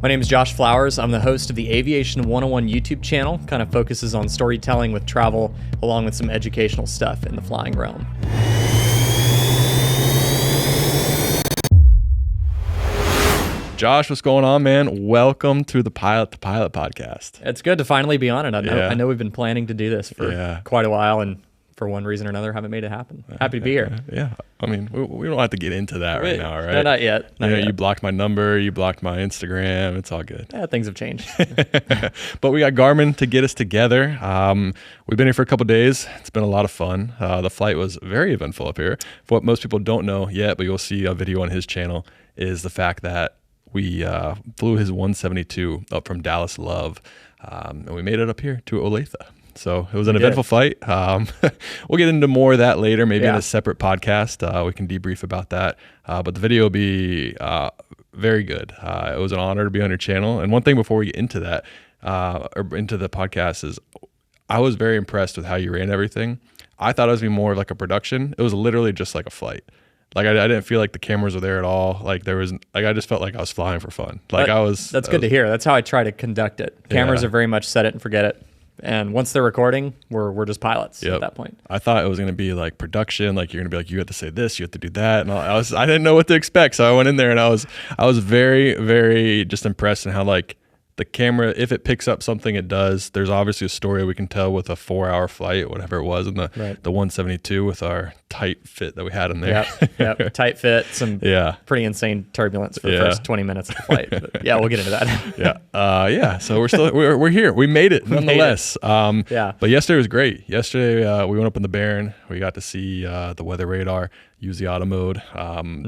My name is Josh Flowers. I'm the host of the Aviation 101 YouTube channel. Kind of focuses on storytelling with travel, along with some educational stuff in the flying realm. Josh, what's going on, man? Welcome to the Pilot to Pilot podcast. It's good to finally be on it. I know we've been planning to do this for quite a while, and for one reason or another, haven't made it happen. Happy to be here. Yeah. I mean, we don't have to get into that right now, right? No, not yet. You blocked my number. You blocked my Instagram. It's all good. Yeah, things have changed. But we got Garmin to get us together. We've been here for a couple of days. It's been a lot of fun. The flight was very eventful up here. For what most people don't know yet, but you'll see a video on his channel, is the fact that we flew his 172 up from Dallas Love, and we made it up here to Olathe. So it was an eventful flight. We'll get into more of that later, maybe in a separate podcast. We can debrief about that. But the video will be very good. It was an honor to be on your channel. And one thing before we get into that, or into the podcast, is I was very impressed with how you ran everything. I thought it was going to be more like a production. It was literally just like a flight. Like I didn't feel like the cameras were there at all. Like there was, I just felt like I was flying for fun. Like That's good to hear. That's how I try to conduct it. Cameras are very much set it and forget it. And once they're recording, we're just pilots at that point. I thought it was going to be like production, like you're going to be like, you have to say this, you have to do that, and I didn't know what to expect, so I went in there and I was very, very just impressed in how like the camera, if it picks up something, it does. There's obviously a story we can tell with a 4-hour flight, whatever it was, and the 172 with our tight fit that we had in there. Yep. Tight fit, some pretty insane turbulence for the first 20 minutes of the flight. But we'll get into that. So we're here. We made it nonetheless. But yesterday was great. Yesterday we went up in the Barren. We got to see the weather radar, use the auto mode.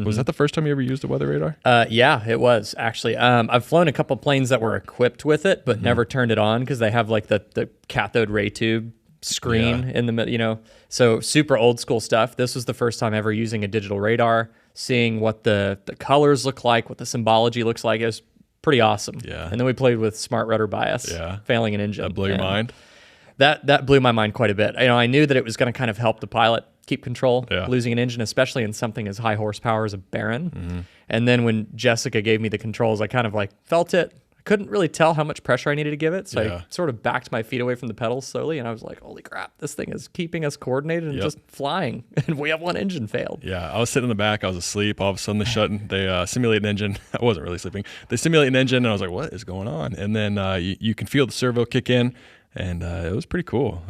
Was that the first time you ever used the weather radar? Yeah, it was actually. I've flown a couple planes that were equipped with it, but never turned it on because they have like the cathode ray tube screen in the middle, so super old school stuff. This was the first time ever using a digital radar, seeing what the colors look like, what the symbology looks like. It was pretty awesome. And then we played with smart rudder bias, failing an engine. That blew your mind? That blew my mind quite a bit. I knew that it was going to kind of help the pilot keep control, losing an engine, especially in something as high horsepower as a Barren. And then when Jessica gave me the controls, I kind of like felt it. I couldn't really tell how much pressure I needed to give it, so I sort of backed my feet away from the pedals slowly, and I was like, holy crap, this thing is keeping us coordinated and just flying, and we have one engine failed. I was sitting in the back, I was asleep, all of a sudden they simulate an engine. I wasn't really sleeping. They simulate an engine, and I was like, what is going on? And then you can feel the servo kick in, and it was pretty cool.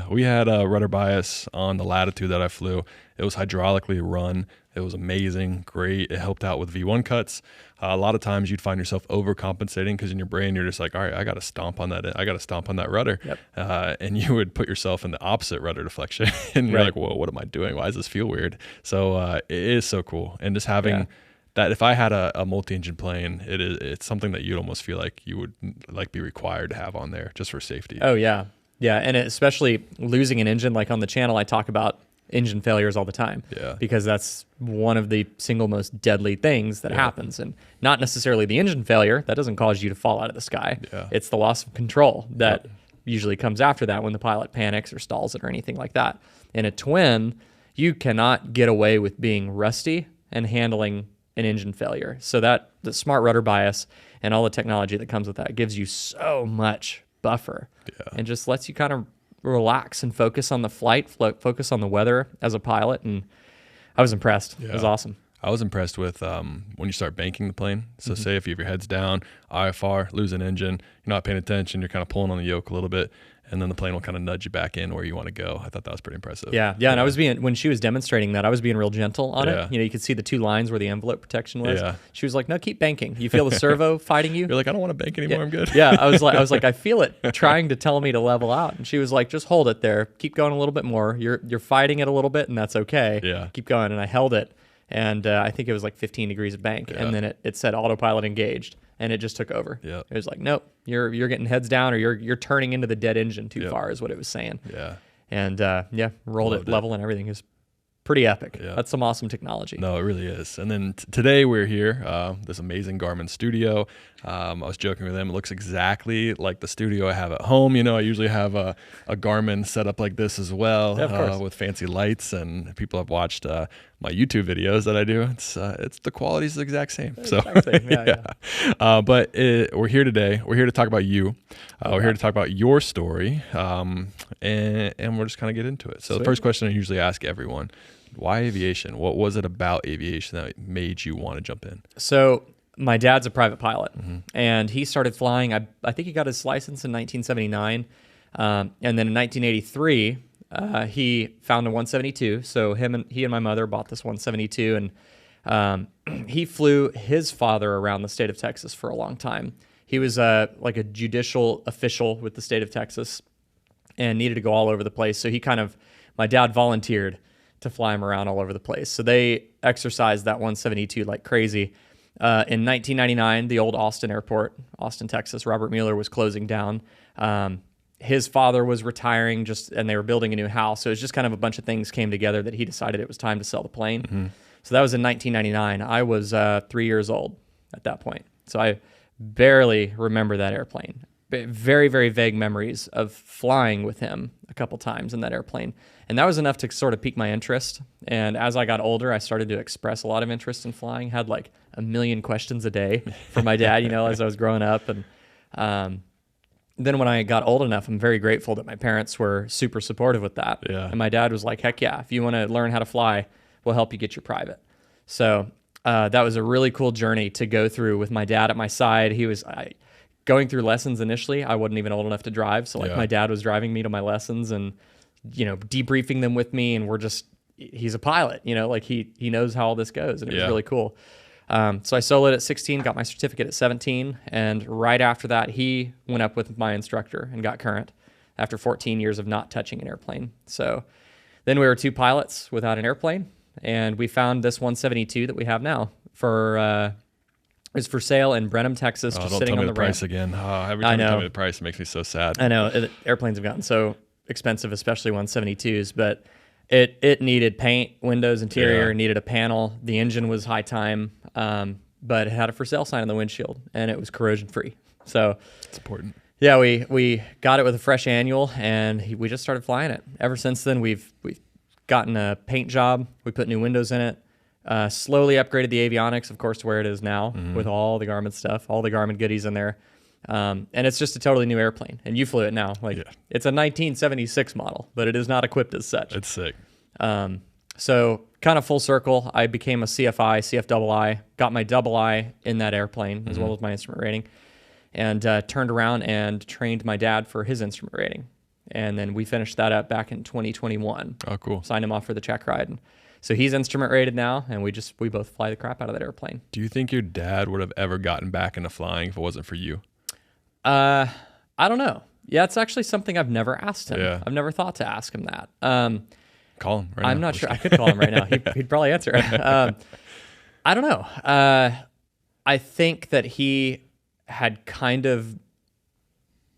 We had a rudder bias on the Latitude that I flew. It was hydraulically run. It was amazing, great. It helped out with V1 cuts. A lot of times you'd find yourself overcompensating because in your brain you're just like, all right, I got to stomp on that. I got to stomp on that rudder. And you would put yourself in the opposite rudder deflection. And you're like, whoa, what am I doing? Why does this feel weird? So it is so cool. And just having that, if I had a multi-engine plane, it's something that you'd almost feel like you would like be required to have on there just for safety. Oh, yeah. Yeah, and especially losing an engine, like on the channel, I talk about engine failures all the time because that's one of the single most deadly things that happens, and not necessarily the engine failure. That doesn't cause you to fall out of the sky. It's the loss of control that usually comes after that when the pilot panics or stalls it or anything like that. In a twin, you cannot get away with being rusty and handling an engine failure. So that the smart rudder bias and all the technology that comes with that gives you so much buffer and just lets you kind of relax and focus on the flight, focus on the weather as a pilot. And I was impressed. It was awesome. I was impressed with when you start banking the plane. So say if you have your heads down, IFR, lose an engine, you're not paying attention, you're kind of pulling on the yoke a little bit, and then the plane will kind of nudge you back in where you want to go. I thought that was pretty impressive. And I was when she was demonstrating that, I was being real gentle on it. You could see the 2 lines where the envelope protection was. She was like, no, keep banking. You feel the servo fighting you? You're like, I don't want to bank anymore. I'm good. I was like, I feel it trying to tell me to level out. And she was like, just hold it there. Keep going a little bit more. You're fighting it a little bit, and that's okay. Keep going. And I held it. And I think it was like 15 degrees of bank. And then it said autopilot engaged. And it just took over. It was like, nope, you're getting heads down, or you're turning into the dead engine too far, is what it was saying. And rolled it level and everything. It was pretty epic. Yeah. That's some awesome technology. No, it really is. And then today we're here, this amazing Garmin studio. I was joking with them. It looks exactly like the studio I have at home. I usually have a Garmin set up like this as well, with fancy lights. And people have watched my YouTube videos that I do. It's the quality is the exact same. But we're here today. We're here to talk about you. We're here to talk about your story, and we're just kind of get into it. So Sweet. The first question I usually ask everyone: why aviation? What was it about aviation that made you want to jump in? So my dad's a private pilot, and he started flying. I think he got his license in 1979, and then in 1983, he found a 172. So he and my mother bought this 172, and he flew his father around the state of Texas for a long time. He was like a judicial official with the state of Texas, and needed to go all over the place. So my dad volunteered to fly him around all over the place. So they exercised that 172 like crazy. In 1999, the old Austin airport, Austin, Texas, Robert Mueller was closing down. His father was retiring and they were building a new house. So it was just kind of a bunch of things came together that he decided it was time to sell the plane. So that was in 1999. I was 3 years old at that point. So I barely remember that airplane. Very, very vague memories of flying with him a couple times in that airplane. And that was enough to sort of pique my interest. And as I got older, I started to express a lot of interest in flying, had like a million questions a day for my dad, as I was growing up. And then when I got old enough, I'm very grateful that my parents were super supportive with that. Yeah. And my dad was like, heck yeah, if you want to learn how to fly, we'll help you get your private. So that was a really cool journey to go through with my dad at my side. He was... going through lessons initially, I wasn't even old enough to drive. So my dad was driving me to my lessons and, debriefing them with me. And he's a pilot, he knows how all this goes. And it was really cool. So I soloed at 16, got my certificate at 17. And right after that, he went up with my instructor and got current after 14 years of not touching an airplane. So then we were two pilots without an airplane. And we found this 172 that we have now is for sale in Brenham, Texas, just sitting on the ramp. Don't tell me the price again. Every time you tell me the price, it makes me so sad. I know. Airplanes have gotten so expensive, especially 172s, but it needed paint, windows, interior, needed a panel. The engine was high time, but it had a for sale sign on the windshield, and it was corrosion free. So it's important. Yeah, we got it with a fresh annual, and we just started flying it. Ever since then, we've gotten a paint job. We put new windows in it. Slowly upgraded the avionics, of course, to where it is now with all the Garmin stuff, all the Garmin goodies in there. And it's just a totally new airplane. And you flew it now. It's a 1976 model, but it is not equipped as such. It's sick. So kind of full circle, I became a CFI, CFII, got my II in that airplane as well as my instrument rating, and turned around and trained my dad for his instrument rating. And then we finished that up back in 2021. Oh, cool. Signed him off for the check ride. So he's instrument rated now, and we both fly the crap out of that airplane. Do you think your dad would have ever gotten back into flying if it wasn't for you? I don't know. Yeah, it's actually something I've never asked him. Yeah. I've never thought to ask him that. Call him right now. I'm not sure. I could call him right now. He'd probably answer. I don't know. I think that he had kind of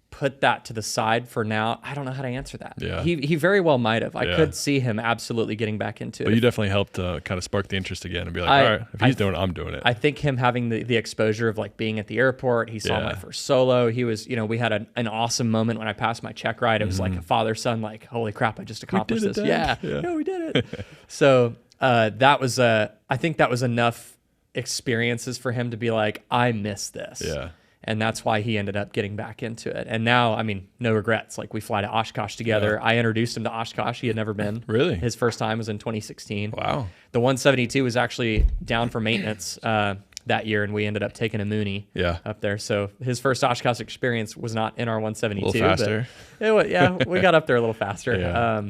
put that to the side for now. I don't know how to answer that. Yeah. He very well might have. I could see him absolutely getting back into it. But you definitely helped kind of spark the interest again and be like, all right, if he's doing it, I'm doing it. I think him having the exposure of like being at the airport, he saw my first solo. He was, we had an awesome moment when I passed my check ride. It was like a father-son, like, holy crap, I just accomplished this. Dad. Yeah, we did it. So that was, I think that was enough experiences for him to be like, I miss this. Yeah. And that's why he ended up getting back into it. And now, I mean, no regrets. Like, we fly to Oshkosh together. Yeah. I introduced him to Oshkosh. He had never been. Really? His first time was in 2016. Wow. The 172 was actually down for maintenance that year, and we ended up taking a Mooney up there. So his first Oshkosh experience was not in our 172. A little faster. But we got up there a little faster. Yeah.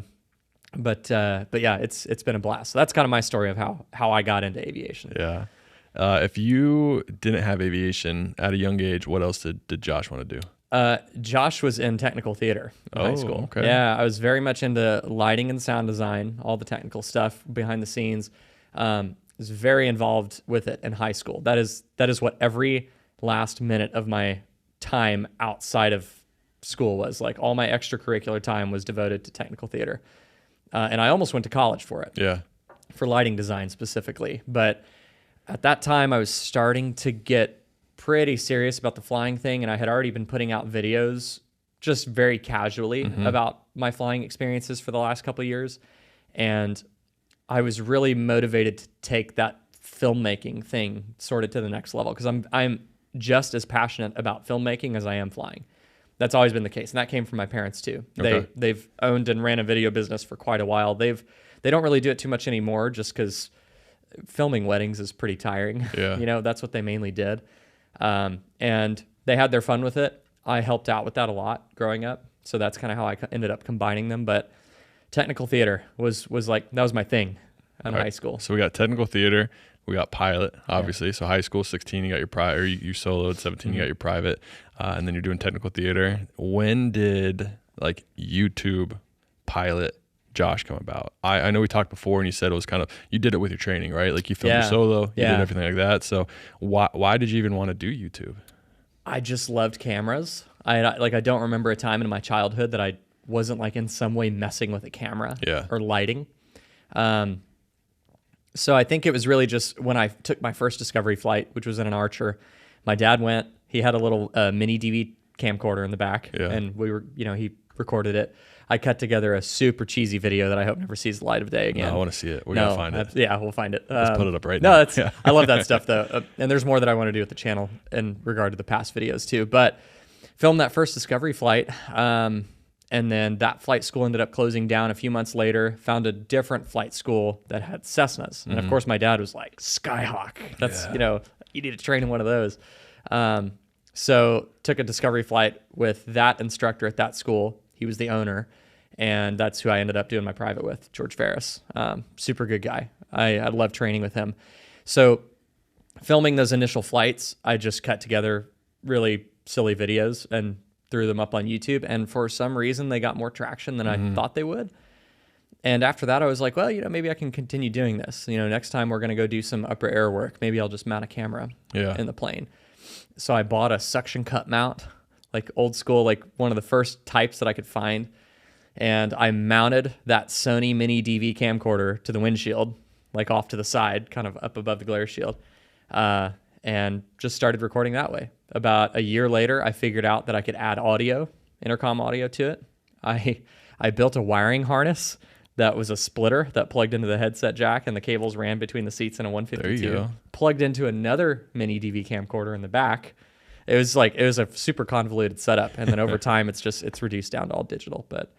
But yeah, it's been a blast. So that's kind of my story of how I got into aviation. Yeah. If you didn't have aviation at a young age, what else did Josh want to do? Josh was in technical theater in high school. Okay. Yeah, I was very much into lighting and sound design, all the technical stuff behind the scenes. I was very involved with it in high school. That is what every last minute of my time outside of school was. Like, all my extracurricular time was devoted to technical theater. And I almost went to college for it. Yeah. for lighting design specifically. But at that time, I was starting to get pretty serious about the flying thing, and I had already been putting out videos just very casually about my flying experiences for the last couple of years. And I was really motivated to take that filmmaking thing sort of to the next level, because I'm just as passionate about filmmaking as I am flying. That's always been the case, and that came from my parents too. Okay. They've owned and ran a video business for quite a while. They don't really do it too much anymore, just because filming weddings is pretty tiring. Yeah. You know, that's what they mainly did, and they had their fun with it. I helped out with that a lot growing up, so that's kind of how I ended up combining them. But technical theater was like, that was my thing in high school. So we got technical theater, we got pilot, obviously. Yeah. So high school, 16, you got your private, or you soloed. 17, you got your private, and then you're doing technical theater. When did like YouTube pilot Josh come about? I know we talked before, and you said it was kind of, you did it with your training, right? Like you filmed your solo, you did everything like that. So why did you even want to do YouTube? I just loved cameras. I don't remember a time in my childhood that I wasn't like in some way messing with a camera or lighting. So I think it was really just when I took my first discovery flight, which was in an Archer. My dad went. He had a little mini DV camcorder in the back, and we were, he recorded it. I cut together a super cheesy video that I hope never sees the light of day again. No, I want to see it. We gotta find it. Yeah, we'll find it. Let's put it up right now. I love that stuff though, and there's more that I want to do with the channel in regard to the past videos too. But filmed that first discovery flight, and then that flight school ended up closing down a few months later. Found a different flight school that had Cessnas, and of course my dad was like, Skyhawk. That's you need to train in one of those. So took a discovery flight with that instructor at that school. He was the owner, and that's who I ended up doing my private with, George Ferris. Super good guy. I love training with him. So filming those initial flights, I just cut together really silly videos and threw them up on YouTube. And for some reason, they got more traction than I thought they would. And after that, I was like, well, maybe I can continue doing this. Next time we're going to go do some upper air work. Maybe I'll just mount a camera in the plane. So I bought a suction cup mount, like old school, like one of the first types that I could find. And I mounted that Sony mini DV camcorder to the windshield, like off to the side, kind of up above the glare shield, and just started recording that way. About a year later, I figured out that I could add audio, intercom audio to it. I built a wiring harness that was a splitter that plugged into the headset jack, and the cables ran between the seats in a 152. There you go. Plugged into another mini DV camcorder in the back. It was a super convoluted setup, and then over time, it's reduced down to all digital. But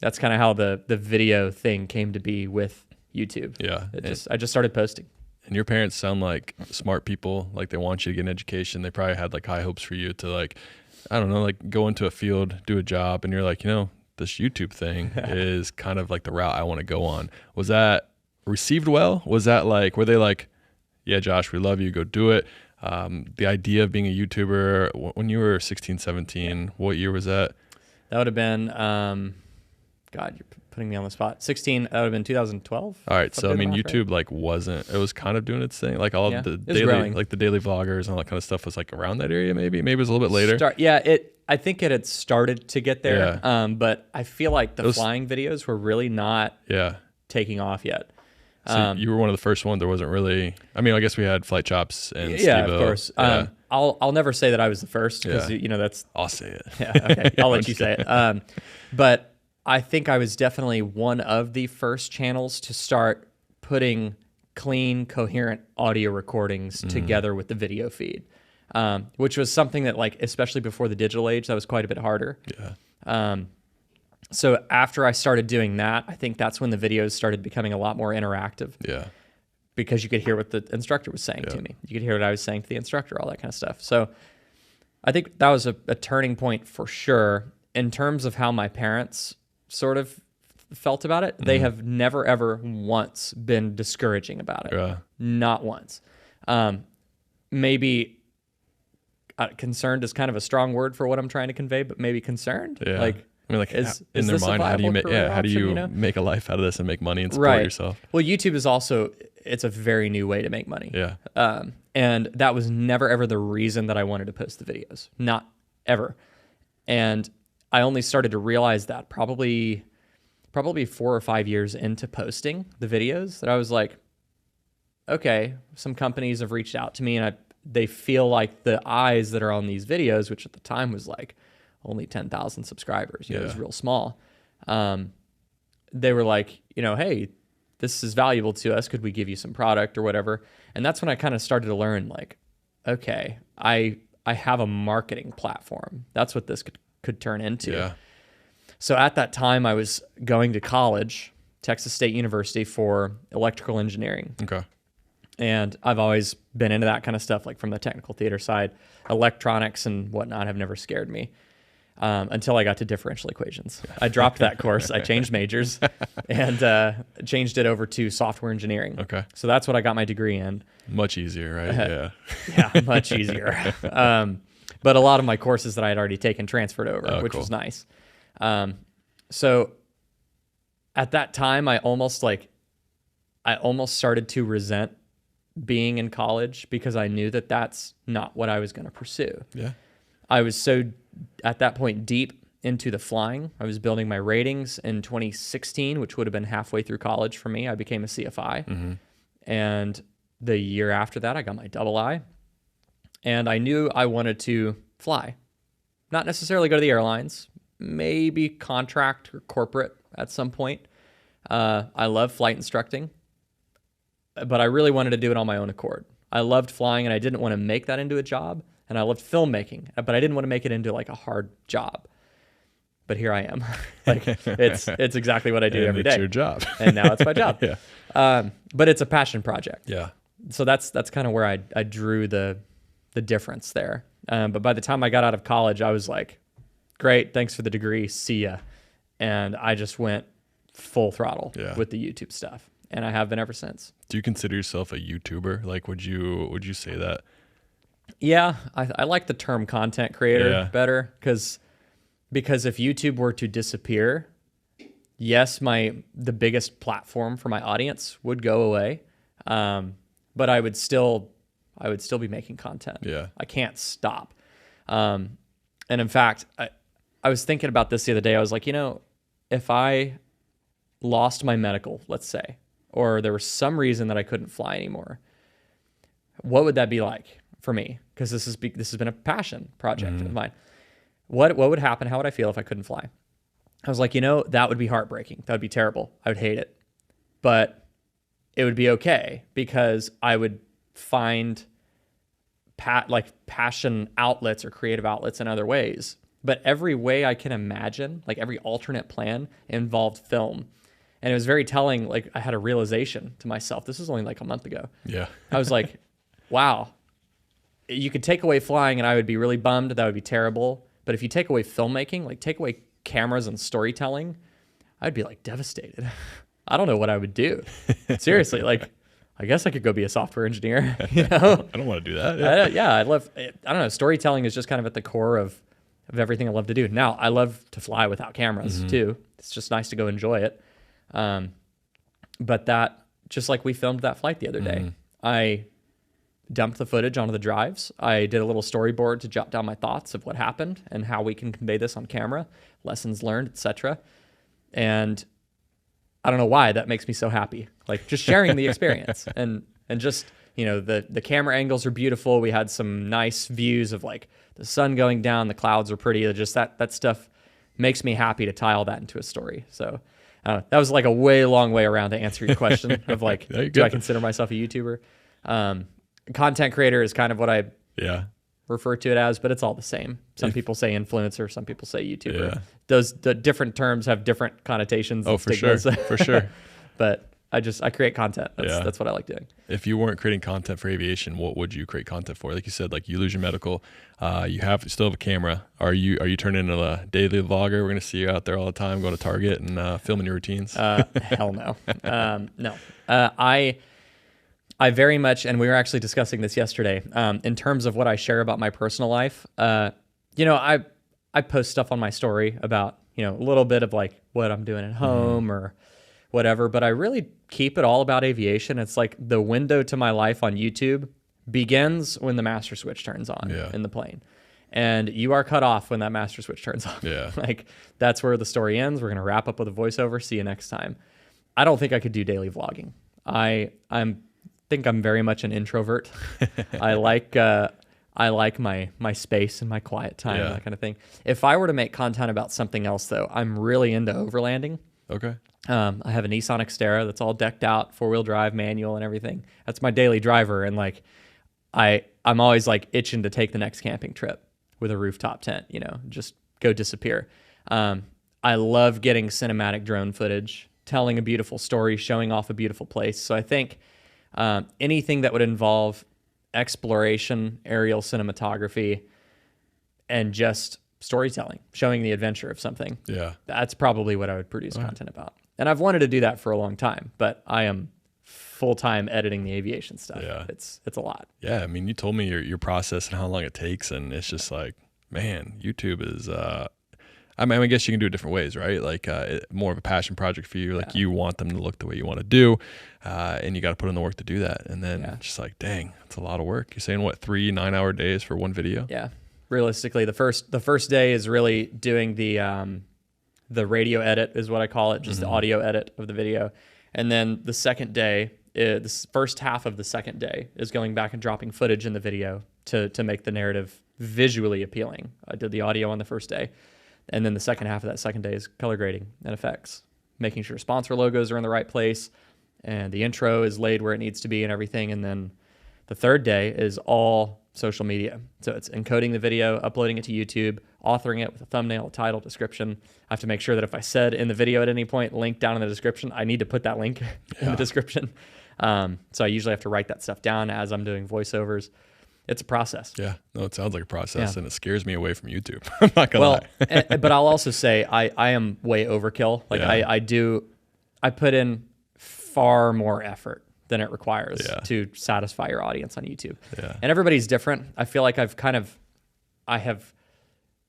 that's kind of how the video thing came to be with YouTube. Yeah, I just started posting. And your parents sound like smart people. Like they want you to get an education. They probably had like high hopes for you to like, I don't know, like go into a field, do a job, and you're like, this YouTube thing is kind of like the route I want to go on. Was that received well? Was that like, were they like, yeah, Josh, we love you, go do it? The idea of being a YouTuber when you were 16, 17, what year was that? That would have been, God, you're putting me on the spot. 16, that would have been 2012. All right. So, I mean, YouTube it was kind of doing its thing. Like all of the daily vloggers and all that kind of stuff was like around that area, maybe it was a little bit later. I think it had started to get there. But I feel like the flying videos were really not taking off yet. So you were one of the first ones. There wasn't really, I mean, I guess we had Flight Chops and Steve-O. Of course. Yeah. I'll never say that I was the first because that's. I'll say it. Yeah, okay. I'll let you say it. But I think I was definitely one of the first channels to start putting clean, coherent audio recordings together with the video feed, which was something that, like, especially before the digital age, that was quite a bit harder. Yeah. So after I started doing that, I think that's when the videos started becoming a lot more interactive. Yeah. Because you could hear what the instructor was saying to me. You could hear what I was saying to the instructor, all that kind of stuff. So I think that was a turning point for sure. In terms of how my parents sort of felt about it, they have never, ever once been discouraging about it. Yeah. Not once. Maybe concerned is kind of a strong word for what I'm trying to convey, but maybe concerned. Yeah. Like, I mean, like in their mind, how do you make a life out of this and make money and support yourself? Well, YouTube is also, it's a very new way to make money. Yeah. And that was never, ever the reason that I wanted to post the videos. Not ever. And I only started to realize that probably probably 4 or 5 years into posting the videos that I was like, okay, some companies have reached out to me and they feel like the eyes that are on these videos, which at the time was like only 10,000 subscribers, you know, it was real small. They were like, you know, hey, this is valuable to us. Could we give you some product or whatever? And that's when I kind of started to learn like, okay, I have a marketing platform. That's what this could turn into. Yeah. So at that time, I was going to college, Texas State University, for electrical engineering. Okay. And I've always been into that kind of stuff, like from the technical theater side. Electronics and whatnot have never scared me until I got to differential equations. I dropped that course. I changed majors and changed it over to software engineering. Okay. So that's what I got my degree in. Much easier, right? Yeah. Yeah, much easier. But a lot of my courses that I had already taken transferred over, which was nice. So at that time, I almost started to resent being in college because I knew that that's not what I was going to pursue. Yeah. I was so at that point deep into the flying. I was building my ratings in 2016, which would have been halfway through college for me. I became a CFI. Mm-hmm. And the year after that, I got my double I. And I knew I wanted to fly. Not necessarily go to the airlines, maybe contract or corporate at some point. I love flight instructing, but I really wanted to do it on my own accord. I loved flying and I didn't want to make that into a job. And I loved filmmaking, but I didn't want to make it into like a hard job. But here I am. Like it's exactly what I do every day. It's your job. And now it's my job. Yeah. But it's a passion project. Yeah. So that's kind of where I drew the difference there. But by the time I got out of college, I was like, great, thanks for the degree, see ya. And I just went full throttle with the YouTube stuff. And I have been ever since. Do you consider yourself a YouTuber? Like, would you say that? Yeah, I like the term content creator better because if YouTube were to disappear, yes, the biggest platform for my audience would go away, but I would still be making content. Yeah, I can't stop. And in fact, I was thinking about this the other day. I was like, you know, if I lost my medical, let's say, or there was some reason that I couldn't fly anymore, what would that be like for me? Because this has been a passion project of mine. What would happen? How would I feel if I couldn't fly? I was like, you know, that would be heartbreaking. That would be terrible. I would hate it. But it would be okay because I would find passion outlets or creative outlets in other ways. But every way I can imagine, like every alternate plan, involved film. And it was very telling. Like I had a realization to myself. This was only like a month ago. Yeah. I was like, wow, you could take away flying and I would be really bummed. That would be terrible. But if you take away filmmaking, like take away cameras and storytelling, I'd be like devastated. I don't know what I would do. Seriously, like I guess I could go be a software engineer. You know? I don't want to do that. Yeah, I don't know. Storytelling is just kind of at the core of everything I love to do. Now, I love to fly without cameras too. It's just nice to go enjoy it. But that, just like we filmed that flight the other day, I dumped the footage onto the drives. I did a little storyboard to jot down my thoughts of what happened and how we can convey this on camera, lessons learned, etc. And I don't know why that makes me so happy. Like just sharing the experience and just, you know, the camera angles are beautiful. We had some nice views of like the sun going down, the clouds are pretty. Just that stuff makes me happy to tie all that into a story. So that was like a long way around to answer your question of like, do I consider myself a YouTuber? Content creator is kind of what I refer to it as, but it's all the same. Some people say influencer, some people say YouTuber. The different terms have different connotations. Oh, for sure, for sure. But I create content. That's what I like doing. If you weren't creating content for aviation, what would you create content for? Like you said, like you lose your medical, you still have a camera. Are you turning into a daily vlogger? We're gonna see you out there all the time, going to Target and filming your routines. Hell no, no. I very much, and we were actually discussing this yesterday, in terms of what I share about my personal life. You know, I post stuff on my story about, you know, a little bit of like what I'm doing at home or whatever, but I really keep it all about aviation. It's like the window to my life on YouTube begins when the master switch turns on in the plane. and you are cut off when that master switch turns on. Yeah. Like that's where the story ends. We're going to wrap up with a voiceover. See you next time. I don't think I could do daily vlogging. I think I'm very much an introvert. I like my space and my quiet time, that kind of thing. If I were to make content about something else, though, I'm really into overlanding. Okay. I have a Nissan Xterra that's all decked out, 4-wheel drive, manual, and everything. That's my daily driver, and like, I'm always like itching to take the next camping trip with a rooftop tent. You know, just go disappear. I love getting cinematic drone footage, telling a beautiful story, showing off a beautiful place. So I think anything that would involve exploration, aerial cinematography, and just storytelling, showing the adventure of something. Yeah. That's probably what I would produce content about. And I've wanted to do that for a long time, but I am full-time editing the aviation stuff. Yeah. It's a lot. Yeah. I mean, you told me your process and how long it takes, and it's just like, man, YouTube is, I mean, I guess you can do it different ways, right? Like more of a passion project for you. Like you want them to look the way you want to do, and you got to put in the work to do that. And then just like, dang, that's a lot of work. You're saying what, 3 9-hour days for one video? Yeah. Realistically, the first day is really doing the radio edit is what I call it, just the audio edit of the video. And then the second day, the first half of the second day is going back and dropping footage in the video to make the narrative visually appealing. I did the audio on the first day. And then the second half of that second day is color grading and effects, making sure sponsor logos are in the right place and the intro is laid where it needs to be and everything. And then the third day is all social media. So it's encoding the video, uploading it to YouTube, authoring it with a thumbnail, a title, description. I have to make sure that if I said in the video at any point, link down in the description, I need to put that link in the description. So I usually have to write that stuff down as I'm doing voiceovers. It's a process. Yeah. No, it sounds like a process, and it scares me away from YouTube. I'm not gonna lie. But I'll also say I am way overkill. Like I put in far more effort than it requires to satisfy your audience on YouTube. Yeah. And everybody's different. I feel like I have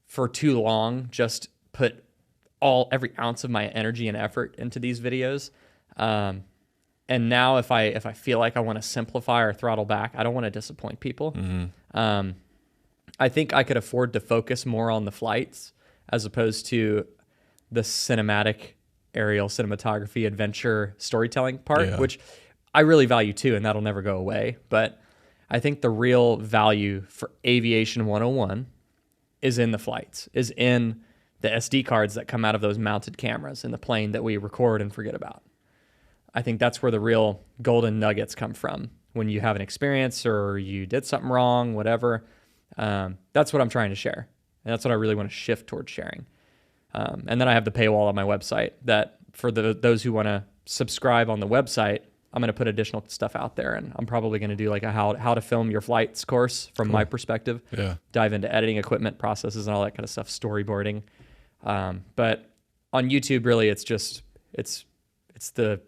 for too long just put every ounce of my energy and effort into these videos. And now if I feel like I want to simplify or throttle back, I don't want to disappoint people. I think I could afford to focus more on the flights as opposed to the cinematic, aerial cinematography, adventure, storytelling part, which I really value too, and that'll never go away. But I think the real value for Aviation 101 is in the flights, is in the SD cards that come out of those mounted cameras in the plane that we record and forget about. I think that's where the real golden nuggets come from. When you have an experience or you did something wrong, whatever, that's what I'm trying to share. And that's what I really want to shift towards sharing. And then I have the paywall on my website that for those who want to subscribe on the website, I'm going to put additional stuff out there. And I'm probably going to do like a how to film your flights course from my perspective. Yeah. Dive into editing equipment processes and all that kind of stuff, storyboarding. But on YouTube, really, it's the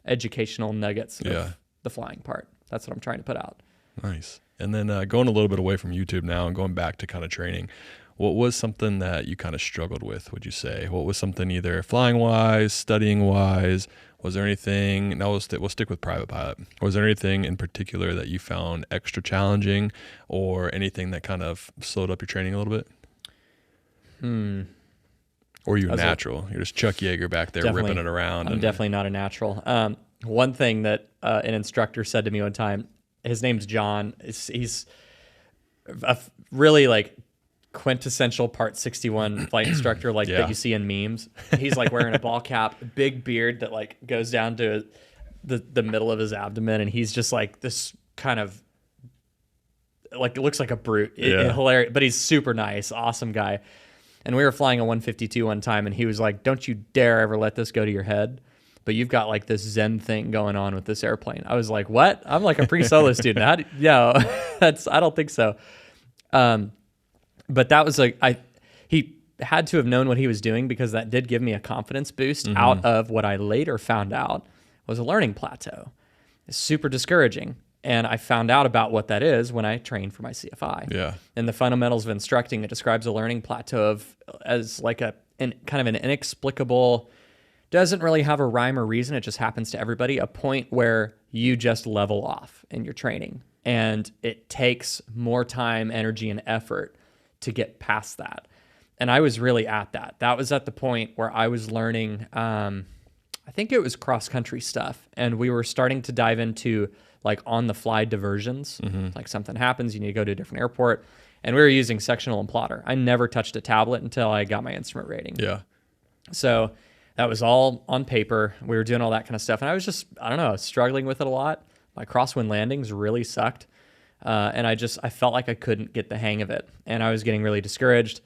educational nuggets of the flying part. That's what I'm trying to put out. Nice. And then going a little bit away from YouTube now and going back to kind of training, what was something that you kind of struggled with, would you say? What was something either flying wise, studying wise? Was there anything, now we'll stick with private pilot. Was there anything in particular that you found extra challenging or anything that kind of slowed up your training a little bit? Or you're natural? You're just Chuck Yeager back there ripping it around. I'm definitely not a natural. One thing that an instructor said to me one time, his name's John. He's a really like quintessential Part 61 flight instructor that you see in memes. He's like wearing a ball cap, big beard that like goes down to the middle of his abdomen, and he's just like this kind of like, it looks like a brute. Hilarious, but he's super nice, awesome guy. And we were flying a 152 one time, and he was like, "Don't you dare ever let this go to your head. But you've got like this Zen thing going on with this airplane." I was like, "What? I'm like a pre-solo student. I don't think so." But that was like, he had to have known what he was doing, because that did give me a confidence boost out of what I later found out was a learning plateau. It's super discouraging. And I found out about what that is when I trained for my CFI. Yeah. And the fundamentals of instructing, it describes a learning plateau as like kind of an inexplicable, doesn't really have a rhyme or reason. It just happens to everybody. A point where you just level off in your training, and it takes more time, energy, and effort to get past that. And I was really at that. That was at the point where I was learning, I think it was cross-country stuff. And we were starting to dive into like on-the-fly diversions. Like something happens, you need to go to a different airport. And we were using sectional and plotter. I never touched a tablet until I got my instrument rating. Yeah. So that was all on paper. We were doing all that kind of stuff. And I was just, I don't know, struggling with it a lot. My crosswind landings really sucked. And I felt like I couldn't get the hang of it. And I was getting really discouraged.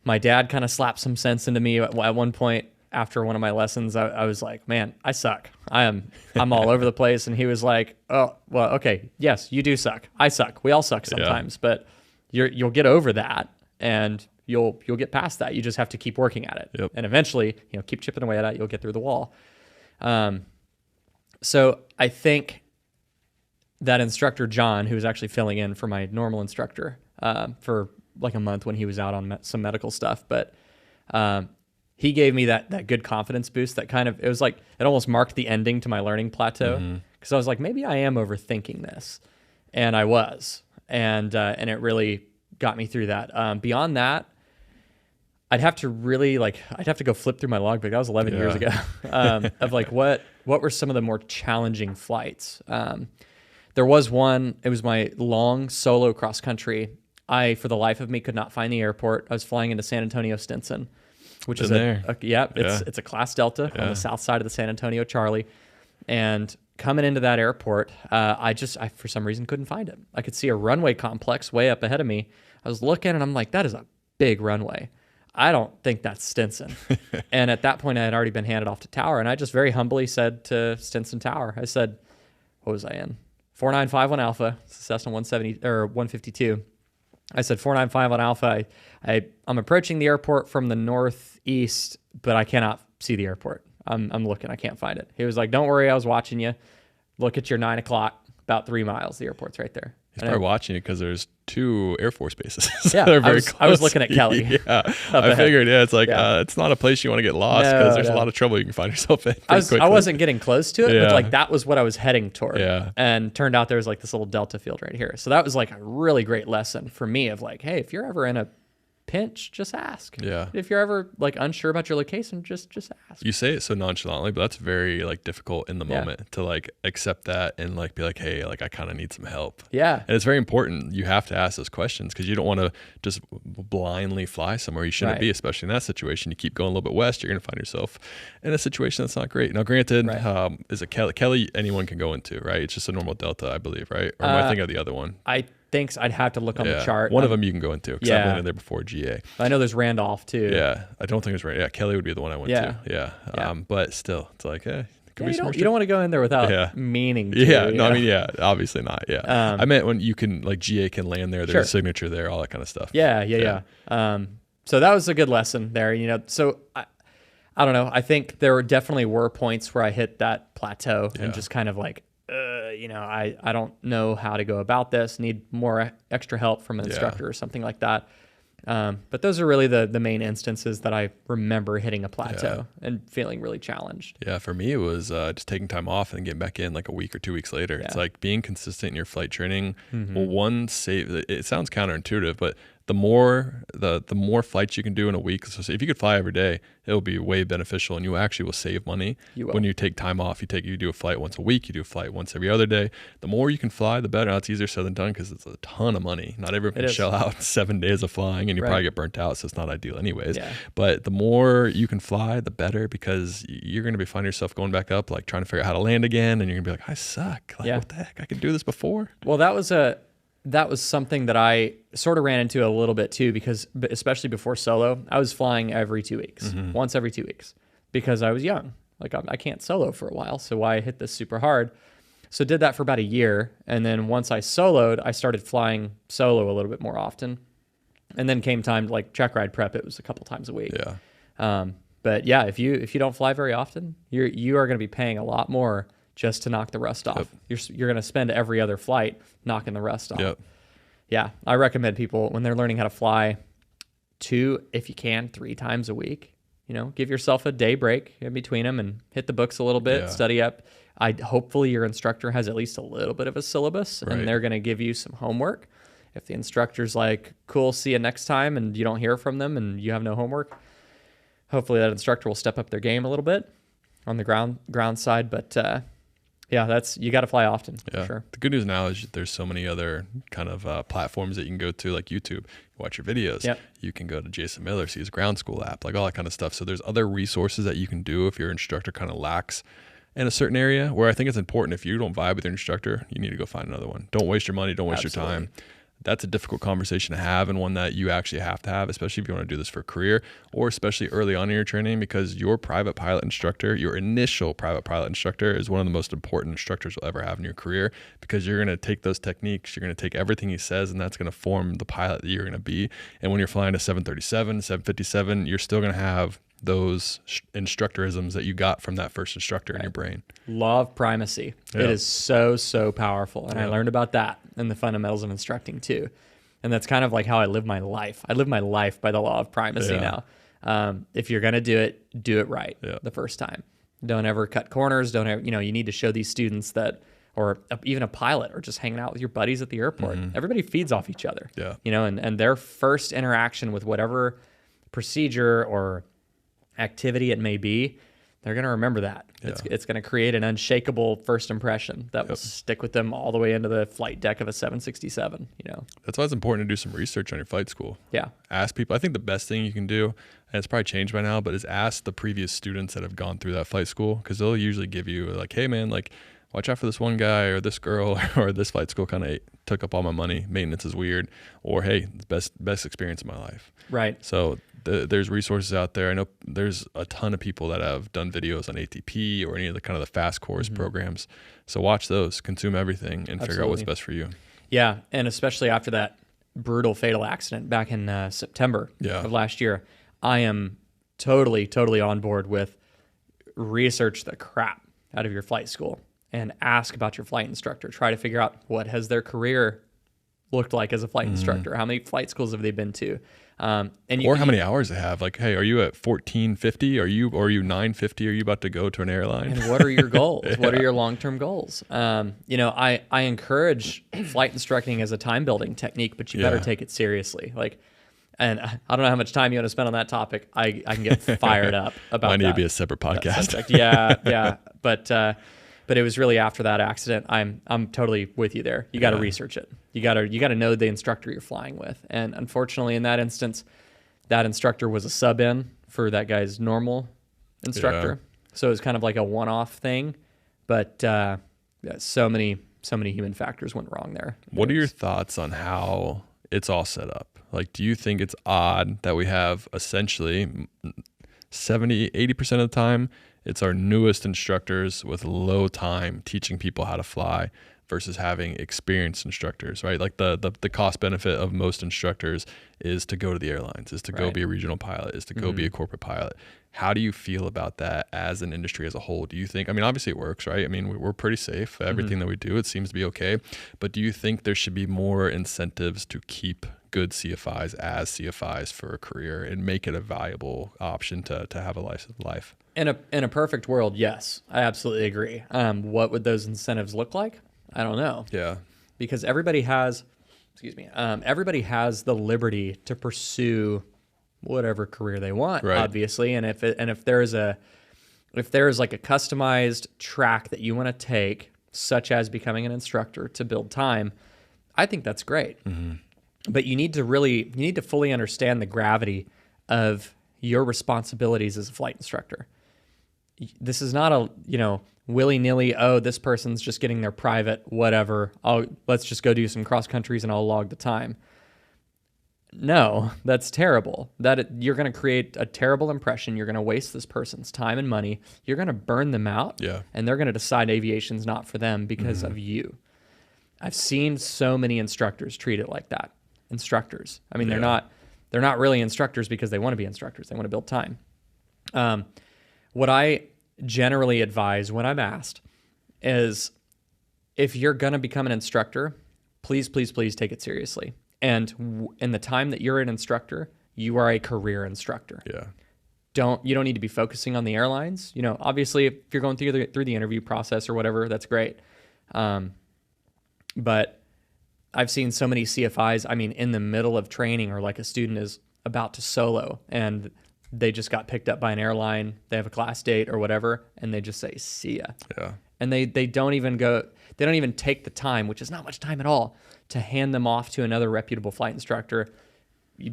My dad kind of slapped some sense into me at one point after one of my lessons. I was like, man, I suck. I'm all over the place. And he was like, oh, well, okay. Yes, you do suck. I suck. We all suck sometimes, but you'll get over that and you'll get past that. You just have to keep working at it. Yep. And eventually, keep chipping away at it. You'll get through the wall. So I think that instructor, John, who was actually filling in for my normal instructor for like a month when he was out on some medical stuff, but he gave me that good confidence boost that it was like, it almost marked the ending to my learning plateau. Because I was like, maybe I am overthinking this. And I was. And it really got me through that. Beyond that, I'd have to go flip through my logbook. That was 11 years ago. Of like, what were some of the more challenging flights? There was one, it was my long solo cross country. I, for the life of me, could not find the airport. I was flying into San Antonio Stinson, which is it's a class Delta on the south side of the San Antonio Charlie. And coming into that airport, I for some reason couldn't find it. I could see a runway complex way up ahead of me. I was looking and I'm like, that is a big runway. I don't think that's Stinson. And at that point I had already been handed off to Tower. And I just very humbly said to Stinson Tower, I said, what was I in? 4951 Alpha, Cessna 170 or 152. I said 495 on Alpha. I'm approaching the airport from the northeast, but I cannot see the airport. I'm looking. I can't find it. He was like, don't worry. I was watching you. Look at your 9 o'clock, about 3 miles. The airport's right there. He's probably watching you because there's 2 Air Force bases. Yeah, that are very close. I was looking at Kelly. Yeah, I figured. Yeah, it's like it's not a place you want to get lost because there's a lot of trouble you can find yourself in. I wasn't getting close to it, but like that was what I was heading toward. Yeah. And turned out there was like this little Delta field right here. So that was like a really great lesson for me of like, hey, if you're ever in a pinch, just ask. Yeah. If you're ever like unsure about your location, just ask. You say it so nonchalantly, but that's very like difficult in the moment to like accept that and like be like, hey, like I kind of need some help. Yeah. And it's very important. You have to ask those questions because you don't want to just blindly fly somewhere you shouldn't be, especially in that situation. You keep going a little bit west, you're going to find yourself in a situation that's not great. Now, granted, is it Kelly anyone can go into, right? It's just a normal Delta, I believe, right? Or am I thinking of the other one? I think I'd have to look on the chart. One of them you can go into because I've been in there before GA. I know there's Randolph too. Yeah, I don't think it was Randolph. Yeah, Kelly would be the one I went to. Yeah. But still, it's like, you don't want to go in there without meaning to. Yeah, no, I mean, obviously not. Yeah, I meant when you can, like GA can land there, there's a signature there, all that kind of stuff. Yeah. So that was a good lesson there, So I don't know. I think there definitely were points where I hit that plateau and just kind of like, I don't know how to go about this, need more extra help from an instructor or something like that. But those are really the main instances that I remember hitting a plateau and feeling really challenged. Yeah, for me, it was just taking time off and getting back in like a week or 2 weeks later. It's like being consistent in your flight training. It sounds counterintuitive, but the more flights you can do in a week. So if you could fly every day, it'll be way beneficial, and you actually will save money when you take time off. You do a flight once a week, you do a flight once every other day. The more you can fly, the better. Now, it's easier said than done because it's a ton of money. Not everyone can shell out 7 days of flying, and you probably get burnt out, so it's not ideal anyways. But the more you can fly, the better, because you're going to be finding yourself going back up, like trying to figure out how to land again, and you're going to be like, I suck. Like, what the heck? I could do this before. Well, that was something that I sort of ran into a little bit too, because especially before solo, I was flying every 2 weeks, once every 2 weeks, because I was young. Like I can't solo for a while, so why hit this super hard? So did that for about a year, and then once I soloed, I started flying solo a little bit more often, and then came time to like check ride prep. It was a couple times a week. But yeah, if you don't fly very often, you are going to be paying a lot more just to knock the rust off. You're going to spend every other flight knocking the rust off. Yeah, I recommend people when they're learning how to fly 2, if you can, 3 times a week. Give yourself a day break in between them and hit the books a little bit, study up. Hopefully your instructor has at least a little bit of a syllabus, and they're going to give you some homework. If the instructor's like, cool, see you next time, and you don't hear from them and you have no homework, hopefully that instructor will step up their game a little bit on the ground side. But yeah, you got to fly often. Yeah. For sure. The good news now is there's so many other kind of platforms that you can go to, like YouTube, watch your videos. Yep. You can go to Jason Miller, see his ground school app, like all that kind of stuff. So there's other resources that you can do if your instructor kind of lacks in a certain area, where I think it's important, if you don't vibe with your instructor, you need to go find another one. Don't waste your money. Don't waste your time. That's a difficult conversation to have, and one that you actually have to have, especially if you want to do this for a career, or especially early on in your training, because your private pilot instructor, your initial private pilot instructor, is one of the most important instructors you'll ever have in your career, because you're going to take those techniques, you're going to take everything he says, and that's going to form the pilot that you're going to be. And when you're flying a 737, 757, you're still going to have those instructorisms that you got from that first instructor in your brain. Law of primacy. Yeah. It is so powerful. And I learned about that in the fundamentals of instructing too. And that's kind of like how I live my life. I live my life by the law of primacy now. If you're going to do it right the first time. Don't ever cut corners. Don't ever, you need to show these students that, or even a pilot, or just hanging out with your buddies at the airport. Everybody feeds off each other. Yeah. And their first interaction with whatever procedure or activity it may be, they're going to remember that. Yeah. It's going to create an unshakable first impression that will stick with them all the way into the flight deck of a 767, That's why it's important to do some research on your flight school. Yeah. Ask people. I think the best thing you can do, and it's probably changed by now, but is ask the previous students that have gone through that flight school, because they'll usually give you like, hey man, like watch out for this one guy or this girl, or this flight school kind of took up all my money. Maintenance is weird, or hey, best experience of my life. Right. So there's resources out there. I know there's a ton of people that have done videos on ATP or any of the kind of the fast course programs. So watch those, consume everything, and figure out what's best for you. Yeah, and especially after that brutal fatal accident back in September of last year, I am totally on board with research the crap out of your flight school and ask about your flight instructor. Try to figure out what has their career looked like as a flight instructor. How many flight schools have they been to? How many hours they have. Like, hey, are you at 1450? Are you 950? Are you about to go to an airline? And what are your goals? What are your long-term goals? I encourage flight instructing as a time building technique, but you better take it seriously. And I don't know how much time you want to spend on that topic. I can get fired up about that. Might need to be a separate podcast. Yeah. But it was really after that accident. I'm totally with you there. You got to research it. You got to know the instructor you're flying with. And unfortunately, in that instance, that instructor was a sub-in for that guy's normal instructor. So it was kind of like a one-off thing. But so many human factors went wrong there. What are your thoughts on how it's all set up? Like, do you think it's odd that we have essentially 70-80% of the time it's our newest instructors with low time teaching people how to fly versus having experienced instructors, right? Like the cost benefit of most instructors is to go to the airlines, is to go be a regional pilot, is to go be a corporate pilot. How do you feel about that as an industry as a whole? Do you think, obviously it works, right? We're pretty safe. Everything that we do, it seems to be okay. But do you think there should be more incentives to keep good CFIs as CFIs for a career and make it a valuable option to have a life? In a perfect world, yes, I absolutely agree. What would those incentives look like? I don't know. Yeah. Because everybody has the liberty to pursue whatever career they want, obviously. And if there is like a customized track that you want to take, such as becoming an instructor to build time, I think that's great. But you need to fully understand the gravity of your responsibilities as a flight instructor. This is not a, willy-nilly, this person's just getting their private, whatever. Let's just go do some cross countries and I'll log the time. No, that's terrible. You're going to create a terrible impression. You're going to waste this person's time and money. You're going to burn them out. Yeah. And they're going to decide aviation's not for them because of you. I've seen so many instructors treat it like that. Instructors. They're not really instructors because they want to be instructors. They want to build time. What I generally advise when I'm asked is, if you're going to become an instructor, please take it seriously. And in the time that you're an instructor, you are a career instructor. Yeah. You don't need to be focusing on the airlines. Obviously, if you're going through the interview process or whatever, that's great. But I've seen so many CFIs, I mean, in the middle of training, or like a student is about to solo and they just got picked up by an airline, they have a class date or whatever, and they just say, see ya. Yeah. And they don't even take the time, which is not much time at all, to hand them off to another reputable flight instructor,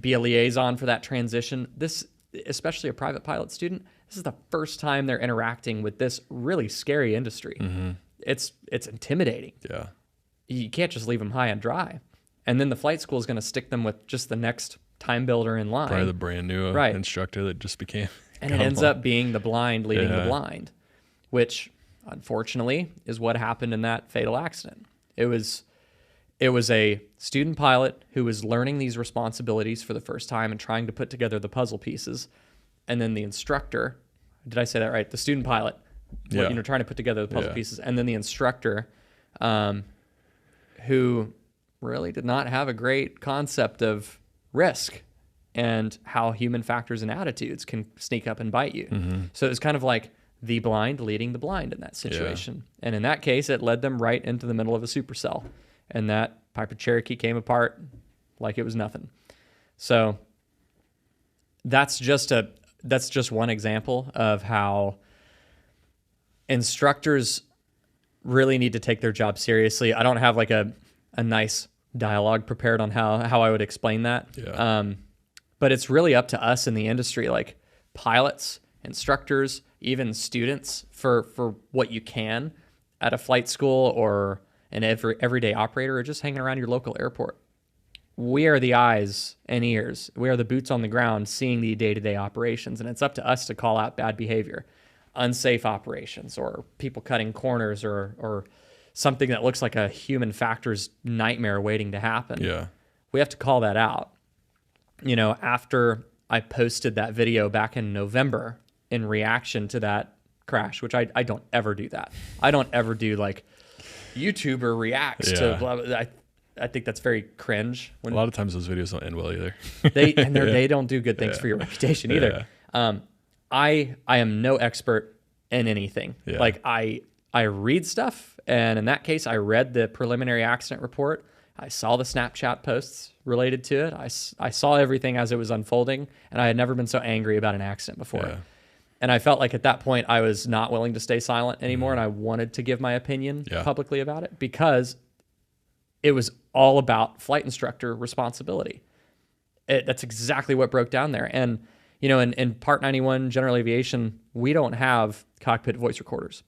be a liaison for that transition. This, especially a private pilot student, this is the first time they're interacting with this really scary industry. Mm-hmm. It's intimidating. Yeah. You can't just leave them high and dry. And then the flight school is going to stick them with just the next time builder in line. Probably the brand new instructor that just became. And it ends up being the blind leading the blind, which unfortunately is what happened in that fatal accident. It was a student pilot who was learning these responsibilities for the first time and trying to put together the puzzle pieces. And then the instructor, did I say that right? The student pilot, trying to put together the puzzle pieces. And then the instructor, who really did not have a great concept of risk and how human factors and attitudes can sneak up and bite you. Mm-hmm. So it was kind of like the blind leading the blind in that situation. Yeah. And in that case, it led them right into the middle of a supercell. And that Piper Cherokee came apart like it was nothing. So that's just one example of how instructors really need to take their job seriously. I don't have like a nice dialogue prepared on how I would explain that. Yeah. But it's really up to us in the industry, like pilots, instructors, even students, for what you can at a flight school or an everyday operator, or just hanging around your local airport. We are the eyes and ears. We are the boots on the ground seeing the day-to-day operations, and it's up to us to call out bad behavior, unsafe operations, or people cutting corners, or something that looks like a human factors nightmare waiting to happen. Yeah. We have to call that out. You know, after I posted that video back in November in reaction to that crash, which I don't ever do that. I don't ever do like YouTuber reacts to blah, blah, I think that's very cringe. A lot of times those videos don't end well either. They don't do good things for your reputation either. I am no expert in anything. Yeah. Like I read stuff, and in that case, I read the preliminary accident report. I saw the Snapchat posts related to it. I saw everything as it was unfolding, and I had never been so angry about an accident before. Yeah. And I felt like at that point I was not willing to stay silent anymore, and I wanted to give my opinion publicly about it, because it was all about flight instructor responsibility. That's exactly what broke down there. And, you know, in Part 91 General Aviation, we don't have cockpit voice recorders.